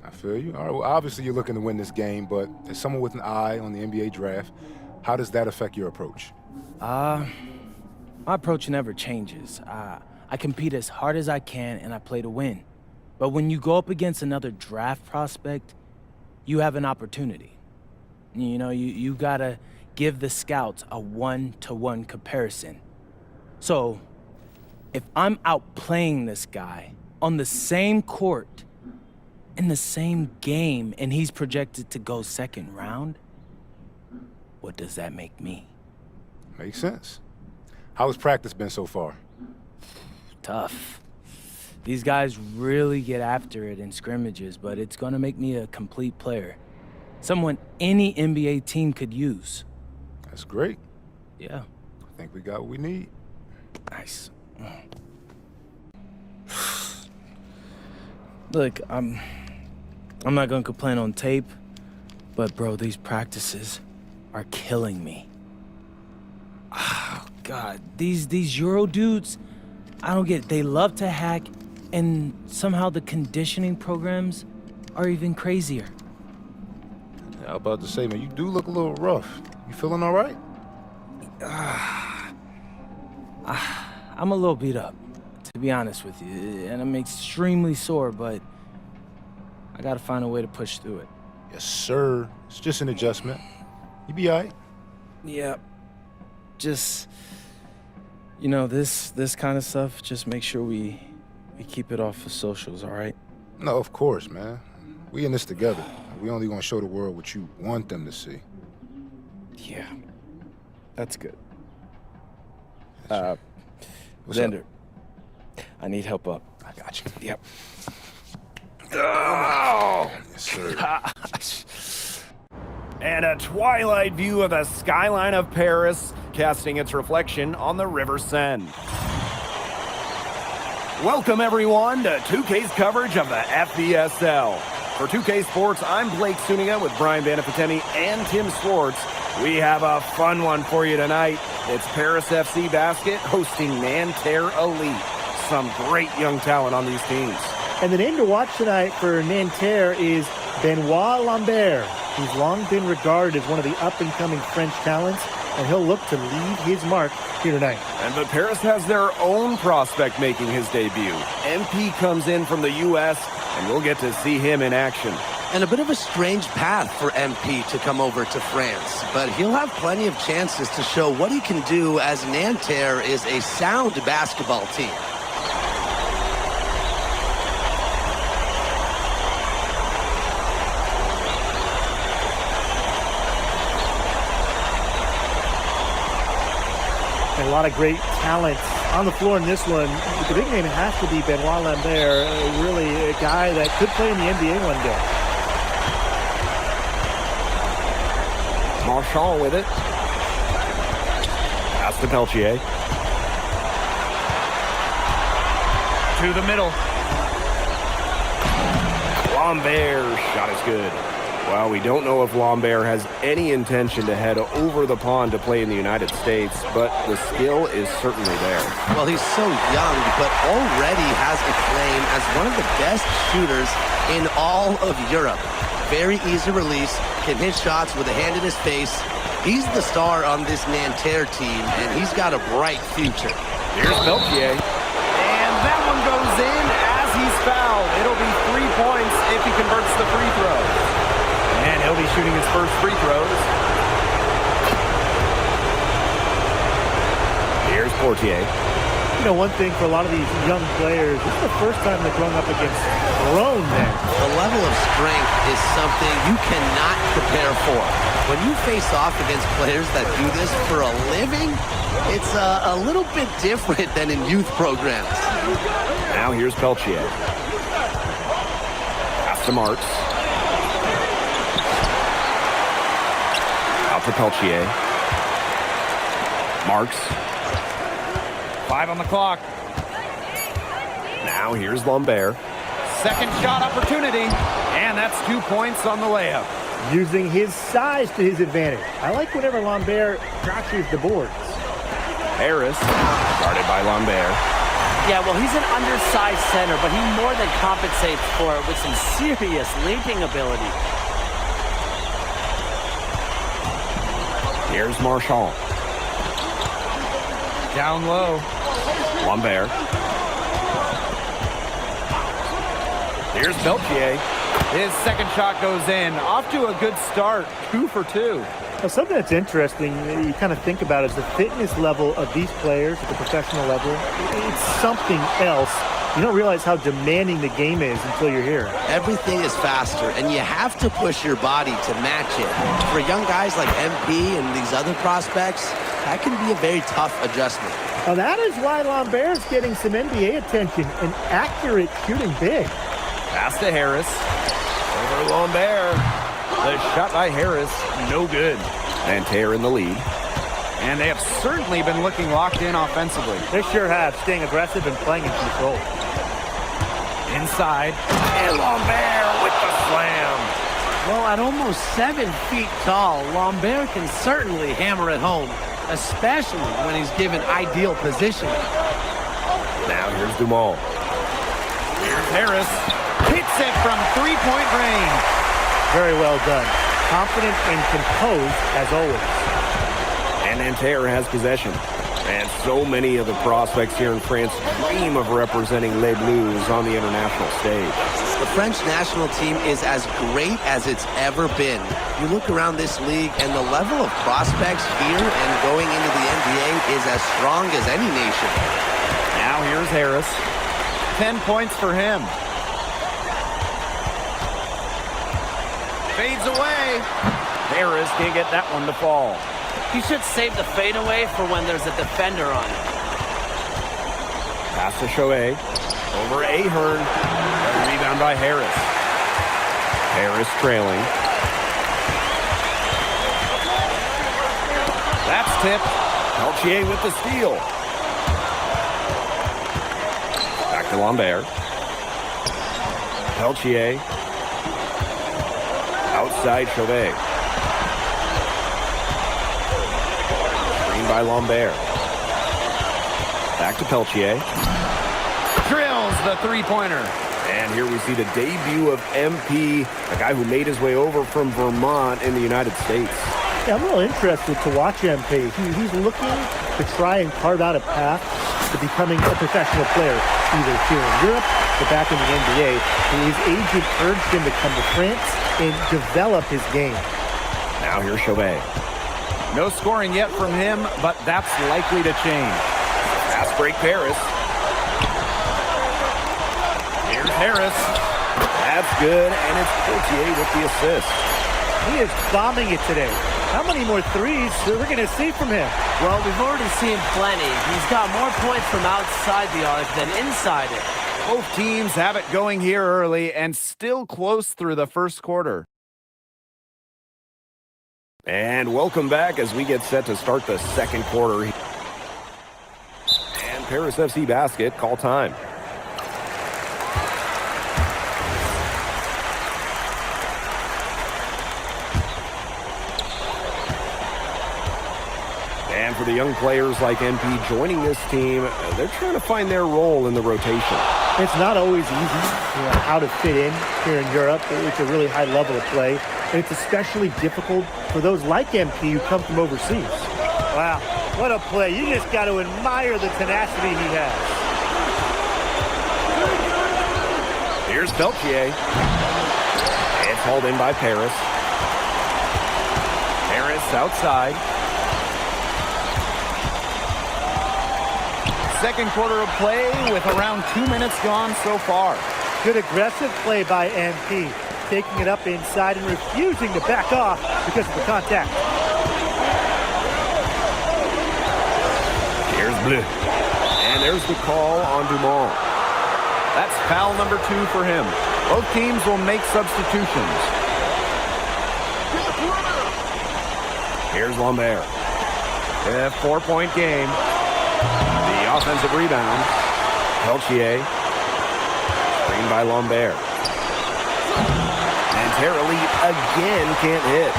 I feel you. All right, well, obviously you're looking to win this game, but as someone with an eye on the NBA draft, how does that affect your approach? My approach never changes. I compete as hard as I can and I play to win. But when you go up against another draft prospect, you have an opportunity. You know, you gotta give the scouts a one-to-one comparison. So, if I'm outplaying this guy on the same court, in the same game, and he's projected to go second round, what does that make me? Makes sense. How has practice been so far? Tough. These guys really get after it in scrimmages, but it's gonna make me a complete player. Someone any NBA team could use. That's great. Yeah. I think we got what we need. Nice. Look, I'm not gonna complain on tape, but bro, these practices are killing me. Oh, God, these Euro dudes, I don't get it. They love to hack, and somehow the conditioning programs are even crazier. Yeah, I was about to say, man, you do look a little rough. You feeling all right? I'm a little beat up, to be honest with you, and I'm extremely sore, but I gotta find a way to push through it. Yes, sir. It's just an adjustment. You be all right. Yeah. Just, you know, this kind of stuff, just make sure we keep it off of socials, all right? No, of course, man. We in this together. We only gonna show the world what you want them to see. Yeah. That's good. What's Xander, up? I need help up. I got you. Yep. Oh! Yes, sir. And a twilight view of the skyline of Paris, casting its reflection on the River Seine. Welcome, everyone, to 2K's coverage of the FBSL. For 2K Sports, I'm Blake Suniga with Brian Banafiteni and Tim Swartz. We have a fun one for you tonight. It's Paris FC Basket hosting Nanterre Elite. Some great young talent on these teams. And the name to watch tonight for Nanterre is Benoit Lambert. He's long been regarded as one of the up-and-coming French talents, and he'll look to leave his mark here tonight. But Paris has their own prospect making his debut. MP comes in from the U.S., and we'll get to see him in action. And a bit of a strange path for MP to come over to France, but he'll have plenty of chances to show what he can do, as Nanterre is a sound basketball team. A lot of great talent on the floor in this one. The big name has to be Benoit Lambert, really a guy that could play in the NBA one day. Marchand with it. Pass to Peltier. To the middle. Lambert shot is good. Well, we don't know if Lambert has any intention to head over the pond to play in the United States, but the skill is certainly there. Well, he's so young, but already has a claim as one of the best shooters in all of Europe. Very easy release, can hit shots with a hand in his face. He's the star on this Nanterre team, and he's got a bright future. Here's Peltier. And that one goes in as he's fouled. It'll be 3 points if he converts the free throw. And he'll be shooting his first free throws. Here's Portier. You know, one thing for a lot of these young players, this is the first time they're going up against grown men. The level of strength is something you cannot prepare for. When you face off against players that do this for a living, it's a little bit different than in youth programs. Now here's Peltier. Pass to Marks. Out to Peltier. Marks. 5 on the clock. Now here's Lambert. Second shot opportunity. And And that's 2 points on the layup. Using his size to his advantage. I like whenever Lambert crashes the boards. Harris, guarded by Lambert. Yeah, well, he's an undersized center, but he more than compensates for it with some serious linking ability. Here's Marshall. Down low. Lambert. Here's Belchier. His second shot goes in. Off to a good start. 2 for 2. Now, something that's interesting that you kind of think about is the fitness level of these players at the professional level. It's something else. You don't realize how demanding the game is until you're here. Everything is faster, and you have to push your body to match it. For young guys like MP and these other prospects, that can be a very tough adjustment. Now, that is why Lambert's getting some NBA attention and accurate shooting big. Pass to Harris. Over Lambert. The shot by Harris, no good. Nanterre in the lead. And they have certainly been looking locked in offensively. They sure have, staying aggressive and playing in control. Inside. And Lambert with the slam. Well, at almost 7 feet tall, Lambert can certainly hammer it home, especially when he's given ideal positioning. Now here's Dumont. Here's Harris. Hits it from three-point range. Very well done. Confident and composed as always. And Nanterre has possession. And so many of the prospects here in France dream of representing Les Bleus on the international stage. The French national team is as great as it's ever been. You look around this league, and the level of prospects here and going into the NBA is as strong as any nation. Now here's Harris. 10 points for him. Fades away. Harris can't get that one to fall. He should save the fadeaway for when there's a defender on him. Pass to Chauvet. Over Ahern. A rebound by Harris. Harris trailing. That's tipped. Peltier with the steal. Back to Lambert. Peltier. Outside Chauvet. Screen by Lambert. Back to Peltier. Drills the three-pointer. And here we see the debut of MP, a guy who made his way over from Vermont in the United States. Yeah, I'm real interested to watch MP. He's looking to try and carve out a path to becoming a professional player, either here in Europe or back in the NBA. His agent urged him to come to France and develop his game. Now here's Chauvet. No scoring yet from him, but that's likely to change. Pass break Paris. Here's Harris. That's good, and it's Peltier with the assist. He is bombing it today. How many more threes are we going to see from him? Well, we've already seen plenty. He's got more points from outside the arc than inside it. Both teams have it going here early and still close through the first quarter. And welcome back as we get set to start the second quarter. And Paris FC basket, call time. And for the young players like MP joining this team, they're trying to find their role in the rotation. It's not always easy, how to fit in here in Europe. It's a really high level of play. And it's especially difficult for those like MP who come from overseas. Wow, what a play. You just got to admire the tenacity he has. Here's Peltier. It's hauled in by Paris. Paris outside. Second quarter of play with around 2 minutes gone so far. Good aggressive play by MP, taking it up inside and refusing to back off because of the contact. Here's Bleu. And there's the call on Dumont. That's foul number 2 for him. Both teams will make substitutions. Here's Lambert. A 4-point game. The offensive rebound. Peltier. Screen by Lambert. Nanterre Elite again can't hit.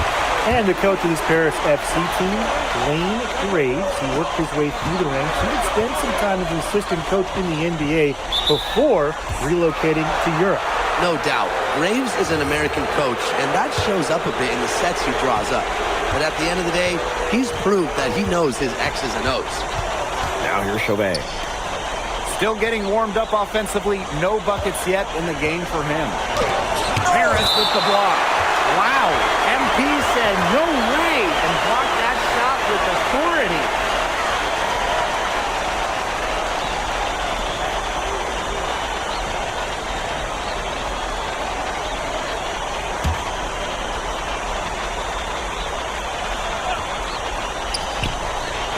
And the coach of this Paris FC team, Lane Graves, he worked his way through the ranks. He would spend some time as an assistant coach in the NBA before relocating to Europe. No doubt. Graves is an American coach, and that shows up a bit in the sets he draws up. But at the end of the day, he's proved that he knows his X's and O's. Now here's Chauvet. Still getting warmed up offensively. No buckets yet in the game for him. Harris with the block. Wow, MP said no way and blocked that shot with authority.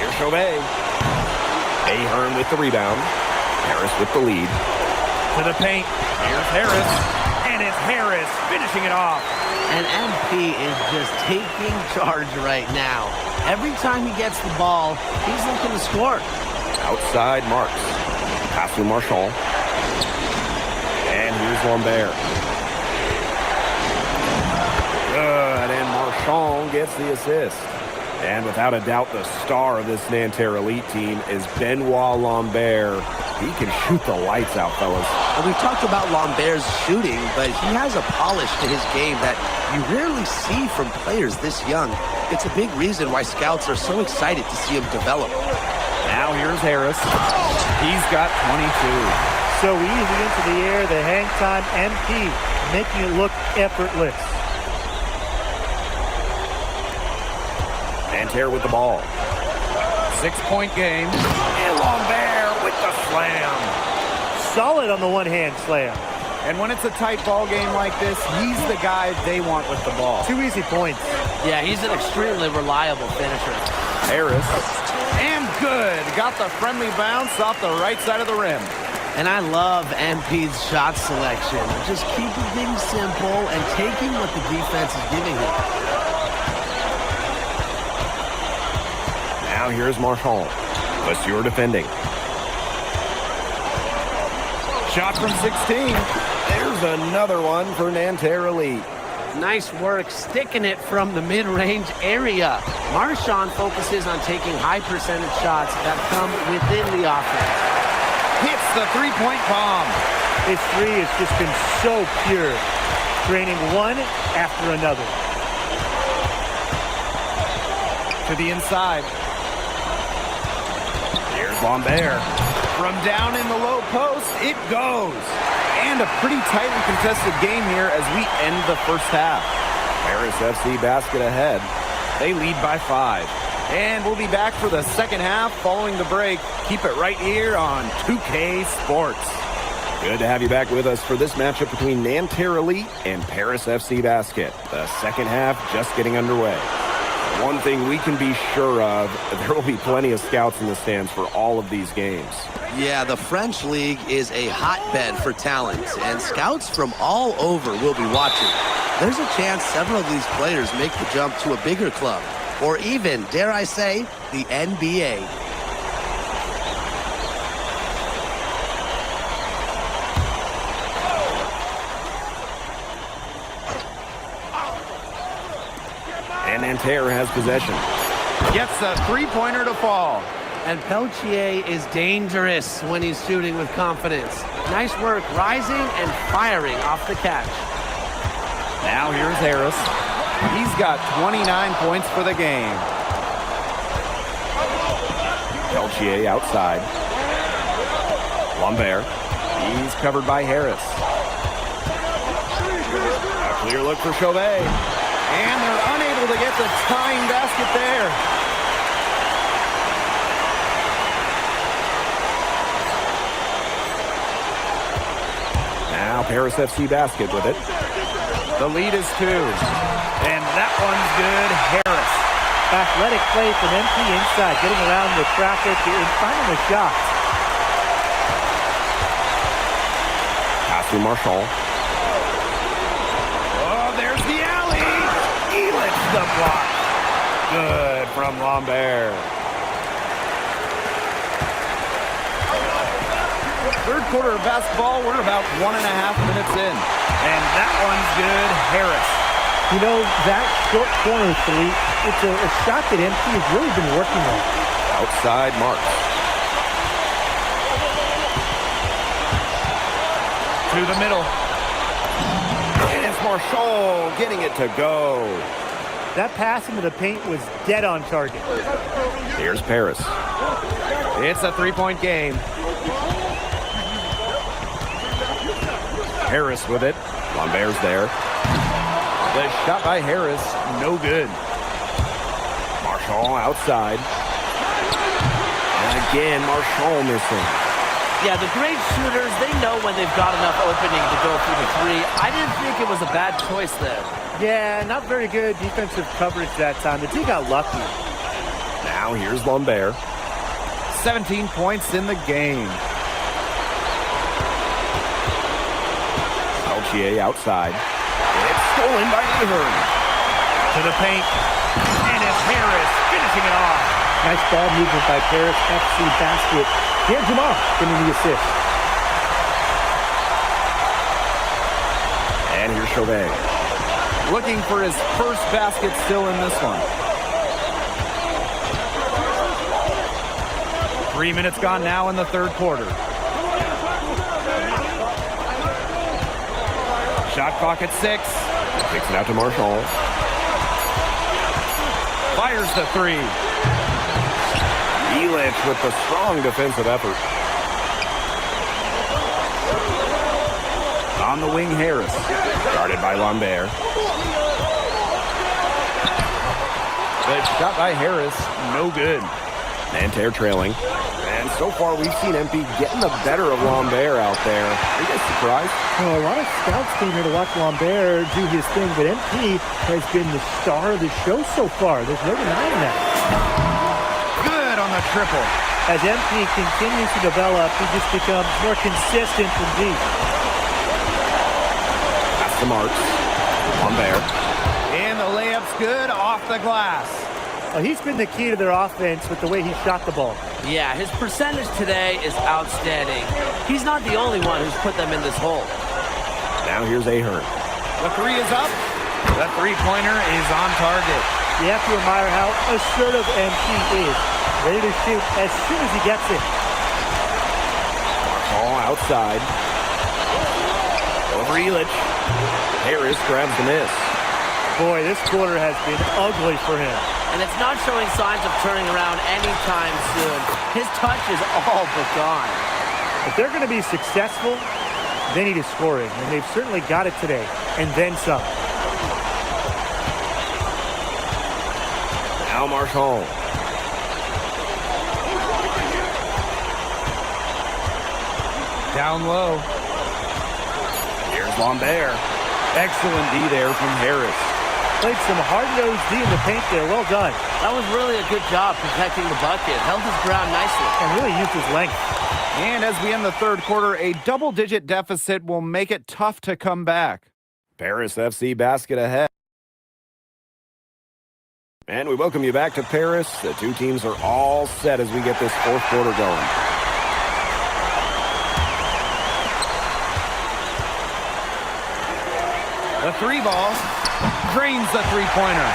Here's Chauvet. Ahern with the rebound. Harris with the lead. To the paint. Here's Harris. And it's Harris finishing it off. And MP is just taking charge right now. Every time he gets the ball, he's looking to score. Outside Marks. Pass to Marchand. And here's Lambert. Good, and Marchand gets the assist. And without a doubt, the star of this Nanterre Elite team is Benoit Lambert. He can shoot the lights out, fellas. And we've talked about Lambert's shooting, but he has a polish to his game that you rarely see from players this young. It's a big reason why scouts are so excited to see him develop. Now here's Harris. He's got 22. So easy into the air, the hang time, MP, making it look effortless. Nanterre with the ball. 6-point game. And Lambert with the slam. Solid on the one-hand slam. And when it's a tight ball game like this, he's the guy they want with the ball. 2 easy points. Yeah, he's an extremely reliable finisher. Harris. And good. Got the friendly bounce off the right side of the rim. And I love MP's shot selection. Just keeping things simple and taking what the defense is giving him. Now here's Marchand. Lesueur defending. Shot from 16. There's another one for Nanterre Elite. Nice work sticking it from the mid-range area. Marchand focuses on taking high percentage shots that come within the offense. Hits the three-point bomb. His three has just been so pure, draining one after another. To the inside. Here's Lambert. From down in the low post, it goes. And a pretty tightly contested game here as we end the first half. Paris FC basket ahead. They lead by 5. And we'll be back for the second half following the break. Keep it right here on 2K Sports. Good to have you back with us for this matchup between Nanterre Elite and Paris FC Basket. The second half just getting underway. One thing we can be sure of, there will be plenty of scouts in the stands for all of these games. Yeah, the French League is a hotbed for talent, and scouts from all over will be watching. There's a chance several of these players make the jump to a bigger club, or even, dare I say, the NBA. And Nanterre has possession. Gets a three-pointer to fall. And Peltier is dangerous when he's shooting with confidence. Nice work rising and firing off the catch. Now here's Harris. He's got 29 points for the game. Peltier outside. Lambert. He's covered by Harris. A clear look for Chauvet. And they're unable to get the tying basket there. Now Paris FC Basket with it. The lead is 2. And that one's good. Harris. Athletic play from MP inside, getting around the traffic and finding the shot. Pass to Marchand. Oh, there's the alley. He lifts the block. Good from Lambert. Third quarter of basketball, we're about 1.5 minutes in. And that one's good. Harris. You know, that short corner, Philippe, it's a shot that MP has really been working on. Outside Marks. To the middle. And it's Marshall getting it to go. That pass into the paint was dead on target. Here's Paris. It's a three-point game. Harris with it. Lambert's there. The shot by Harris, no good. Marshall outside. And again, Marshall missing. Yeah, the great shooters, they know when they've got enough opening to go through the three. I didn't think it was a bad choice there. Yeah, not very good defensive coverage that time. The team got lucky. Now here's Lambert. 17 points in the game. Peltier outside. It's stolen by Ahern. To the paint. And it's Harris finishing it off. Nice ball movement by Paris FC basket. Pierre Jamal getting the assist. And here's Chauvet. Looking for his first basket still in this one. 3 minutes gone now in the third quarter. Shot clock at 6. Kicks it out to Marshall. Fires the three. Elich with the strong defensive effort. On the wing, Harris. Guarded by Lambert. The shot by Harris, no good. Nanterre trailing. And so far, we've seen MP getting the better of Lambert out there. Are you guys surprised? Well, a lot of scouts came here to watch Lambert do his thing, but MP has been the star of the show so far. There's no denying that. Good on the triple. As MP continues to develop, he just becomes more consistent from deep. That's the Marks. Lambert. And the layup's good off the glass. Well, he's been the key to their offense with the way he shot the ball. Yeah, his percentage today is outstanding. He's not the only one who's put them in this hole. Now here's Ahern. The three is up. The three-pointer is on target. You have to admire how assertive MP is. Ready to shoot as soon as he gets it. Ball outside. Over Elich. Harris grabs the miss. Boy, this quarter has been ugly for him. And it's not showing signs of turning around anytime soon. His touch is all but gone. If they're going to be successful, they need to score it. And they've certainly got it today. And then some. Now Marshall. Down low. Here's Lambert. Excellent D there from Harris. Played some hard-nosed D in the paint there. Well done. That was really a good job protecting the bucket. Held his ground nicely. And really used his length. And as we end the third quarter, a double-digit deficit will make it tough to come back. Paris FC basket ahead. And we welcome you back to Paris. The two teams are all set as we get this fourth quarter going. The three ball drains the three-pointer.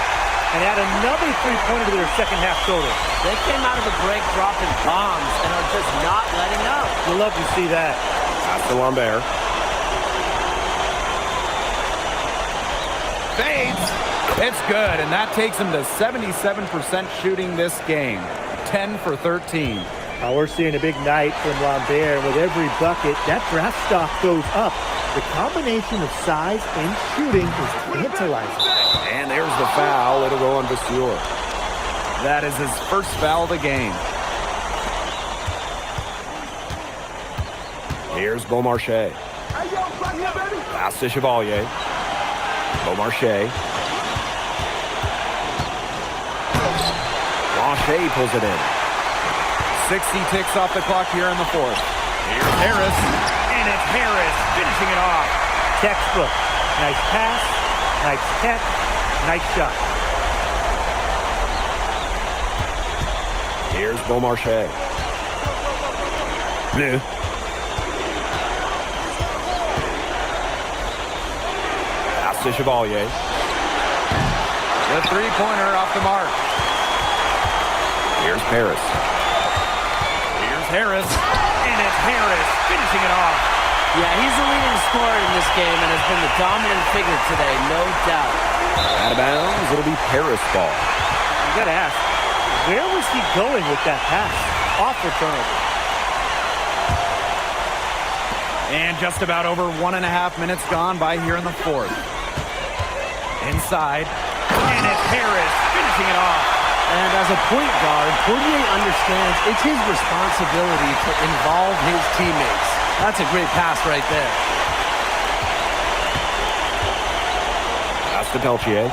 And add another three-pointer to their second half total. They came out of the break dropping bombs and are just not letting up. You'll love to see that. That's the Lambert. Fades. It's good, and that takes him to 77% shooting this game. 10 for 13. We're seeing a big night from Lambert. With every bucket, that draft stock goes up. The combination of size and shooting is tantalizing. And there's the foul. It'll go on Vasseur. That is his first foul of the game. Here's Beaumarchais. Pass to Chevalier. Beaumarchais. Blanchet pulls it in. 60 ticks off the clock here in the fourth. Here's Harris. And it's Harris finishing it off. Textbook. Nice pass, nice catch, nice shot. Here's Beaumarchais. Bleu. to Chevalier. The three-pointer off the mark. Here's Paris. Here's Harris. And it's Harris finishing it off. Yeah, he's the leading scorer in this game and has been the dominant figure today, no doubt. Out of bounds, it'll be Paris ball. You gotta ask, where was he going with that pass? Off the turnover. And just about over 1.5 minutes gone by here in the fourth. Inside. And it's Harris finishing it off. And as a point guard, Fournier understands it's his responsibility to involve his teammates. That's a great pass right there. Pass to Peltier.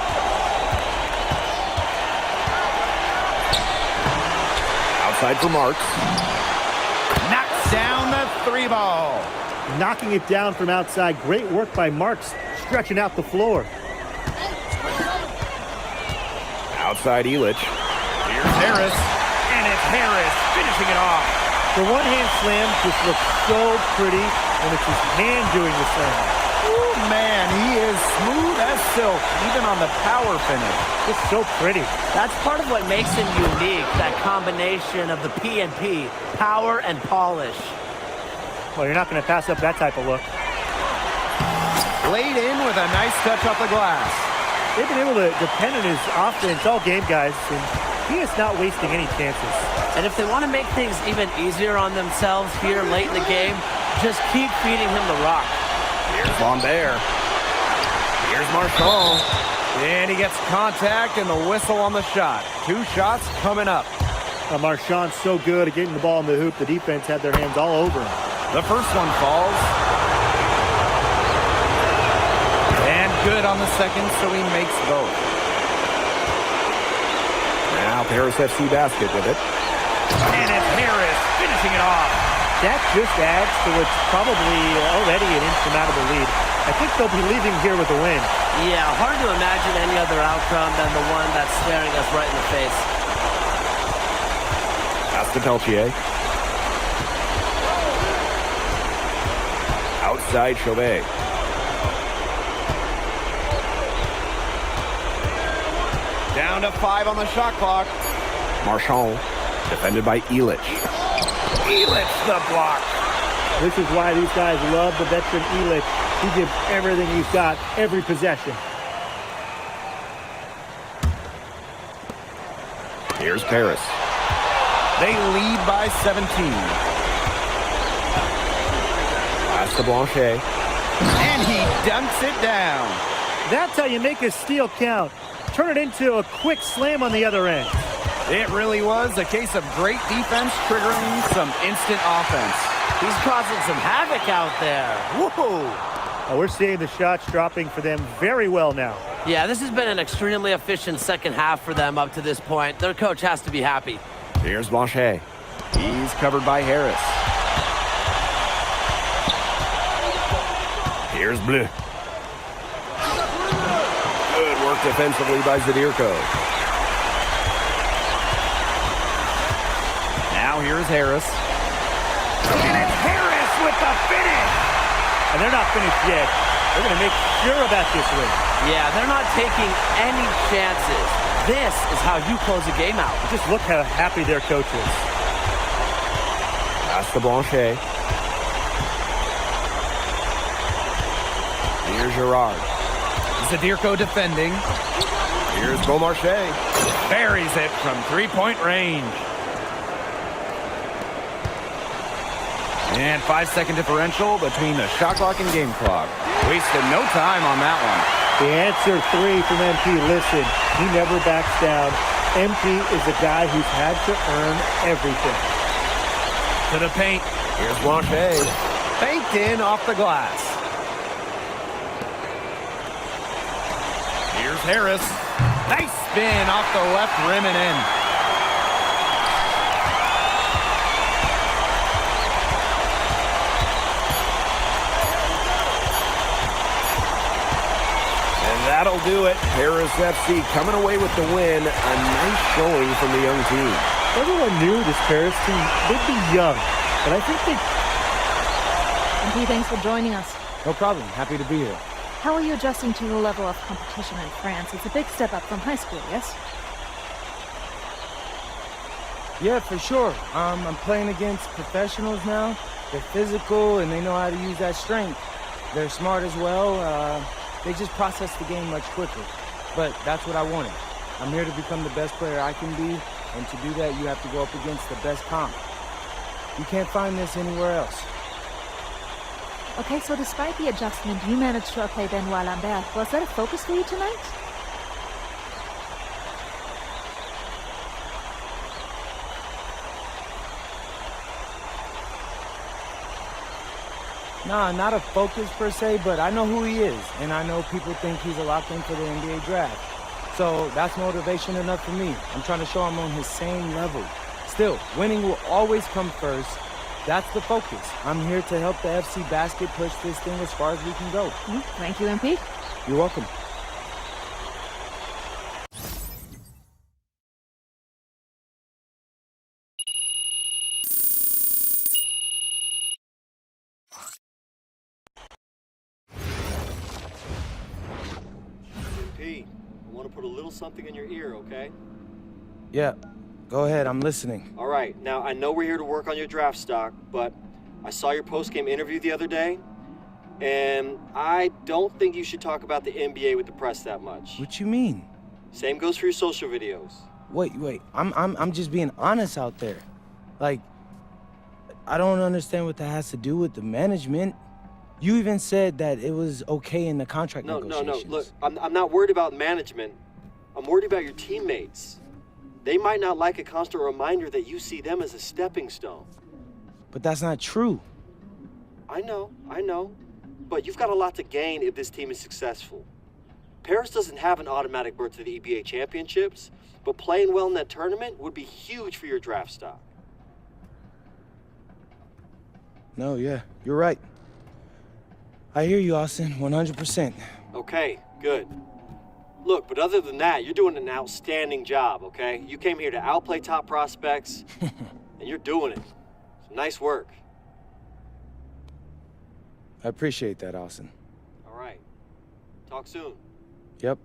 Outside for Marks. Knocks down the three ball. Knocking it down from outside. Great work by Marks, stretching out the floor. Outside Elich. Here's Harris. And it's Harris finishing it off. The one-hand slam just looks so pretty when it's his hand doing the slam. Ooh, man, he is smooth as silk, even on the power finish. Just so pretty. That's part of what makes him unique, that combination of the P&P, power and polish. Well, you're not going to pass up that type of look. Laid in with a nice touch off the glass. They've been able to depend on his offense all game, guys, and he is not wasting any chances. And if they want to make things even easier on themselves here late in the game, just keep feeding him the rock. Here's Lambert. Here's Marchand. And he gets contact and the whistle on the shot. 2 shots coming up. Marchand's so good at getting the ball in the hoop. The defense had their hands all over him. The first one falls. And good on the second, so he makes both. Now Paris FC basket with it. And it's Harris finishing it off. That just adds to what's probably already an insurmountable lead. I think they'll be leaving here with a win. Yeah, hard to imagine any other outcome than the one that's staring us right in the face. Pass to Peltier. Outside Chauvet. Down to 5 on the shot clock. Marchand, defended by Elich. Elich the block. This is why these guys love the veteran Elich. He gives everything he's got, every possession. Here's Paris. They lead by 17. Pass to Blanchet. And he dunks it down. That's how you make a steal count. Turn it into a quick slam on the other end. It really was a case of great defense triggering some instant offense. He's causing some havoc out there. Whoa! We're seeing the shots dropping for them very well now. Yeah, this has been an extremely efficient second half for them up to this point. Their coach has to be happy. Here's Blanchet. He's covered by Harris. Here's Bleu. Good work defensively by Zadirko. Now here's Harris. And it's Harris with the finish! And they're not finished yet. They're going to make sure about this win. Yeah, they're not taking any chances. This is how you close a game out. Just look how happy their coach is. Pass to Blanchet. Here's Gerard. Zadirko defending. Here's Beaumarchais. Buries it from three-point range. And 5-second differential between the shot clock and game clock. Wasted no time on that one. The answer 3 from MP. Listen, he never backs down. MP is a guy who's had to earn everything. To the paint. Here's Blanchet. Banked in off the glass. Here's Harris. Nice spin off the left rim and in. That'll do it. Harris FC coming away with the win. A nice showing from the young team. Everyone knew this Paris team, they'd be young, but I think they... MP, thanks for joining us. No problem. Happy to be here. How are you adjusting to the level of competition in France? It's a big step up from high school, yes? Yeah, for sure. I'm playing against professionals now. They're physical and they know how to use that strength. They're smart as well. They just process the game much quicker. But that's what I wanted. I'm here to become the best player I can be, and to do that, you have to go up against the best comp. You can't find this anywhere else. Okay, so despite the adjustment, you managed to outplay Benoit Lambert. Was that a focus for you tonight? Nah, not a focus per se, but I know who he is, and I know people think he's a lock-in for the NBA draft. So that's motivation enough for me. I'm trying to show I'm on his same level. Still, winning will always come first. That's the focus. I'm here to help the FC Basket push this thing as far as we can go. Thank you, MP. You're welcome. Pete, I want to put a little something in your ear, okay? Yeah, go ahead. I'm listening. All right, now I know we're here to work on your draft stock, but I saw your post-game interview the other day, and I don't think you should talk about the NBA with the press that much. What you mean? Same goes for your social videos. Wait. I'm just being honest out there. Like, I don't understand what that has to do with the management. You even said that it was okay in the contract negotiations. No. Look, I'm not worried about management. I'm worried about your teammates. They might not like a constant reminder that you see them as a stepping stone. But that's not true. I know. But you've got a lot to gain if this team is successful. Paris doesn't have an automatic berth to the EBA championships, but playing well in that tournament would be huge for your draft stock. No, yeah, you're right. I hear you, Austin, 100%. Okay, good. Look, but other than that, you're doing an outstanding job, okay? You came here to outplay top prospects, and you're doing it. So nice work. I appreciate that, Austin. All right. Talk soon. Yep.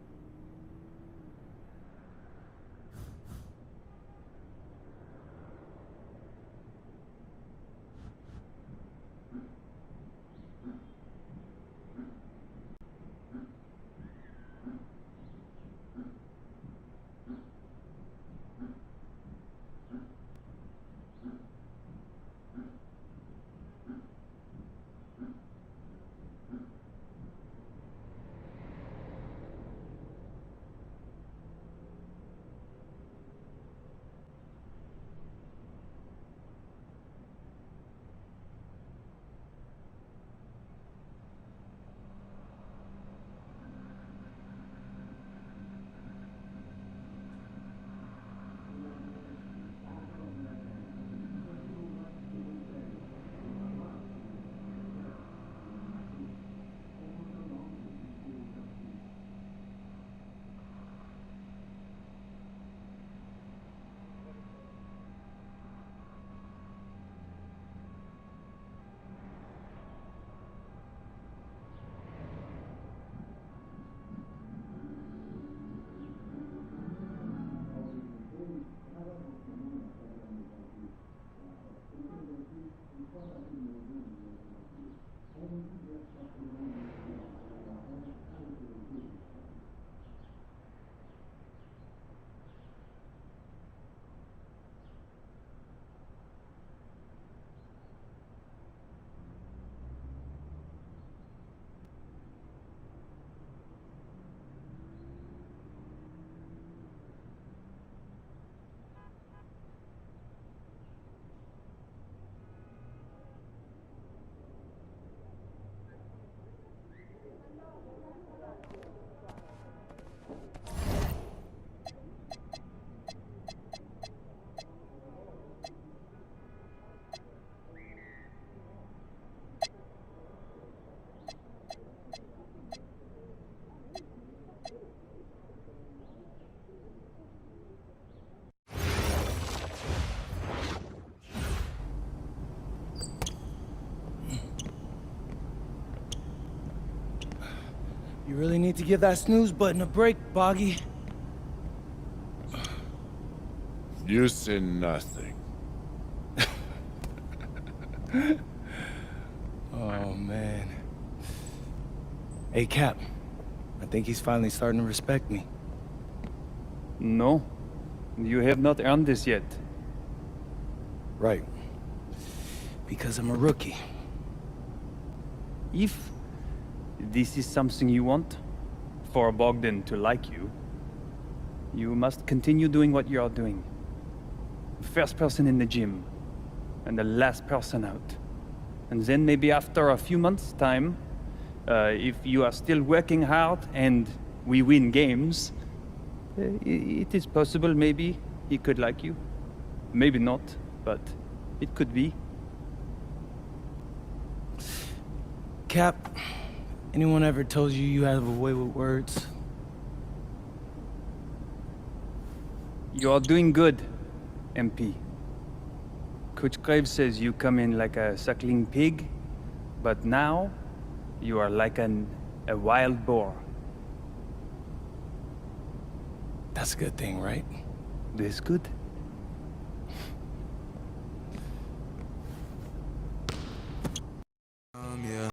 You really need to give that snooze button a break, Boggy. You say nothing. Oh, man. Hey, Cap. I think he's finally starting to respect me. No, you have not earned this yet. Right. Because I'm a rookie. If this is something you want, for Bogdan to like you, you must continue doing what you are doing. First person in the gym, and the last person out. And then maybe after a few months' time, if you are still working hard and we win games, it is possible maybe he could like you. Maybe not, but it could be. Cap, anyone ever told you you have a way with words? You are doing good, MP. Coach Graves says you come in like a suckling pig, but now you are like a wild boar. That's a good thing, right? This good? Yeah.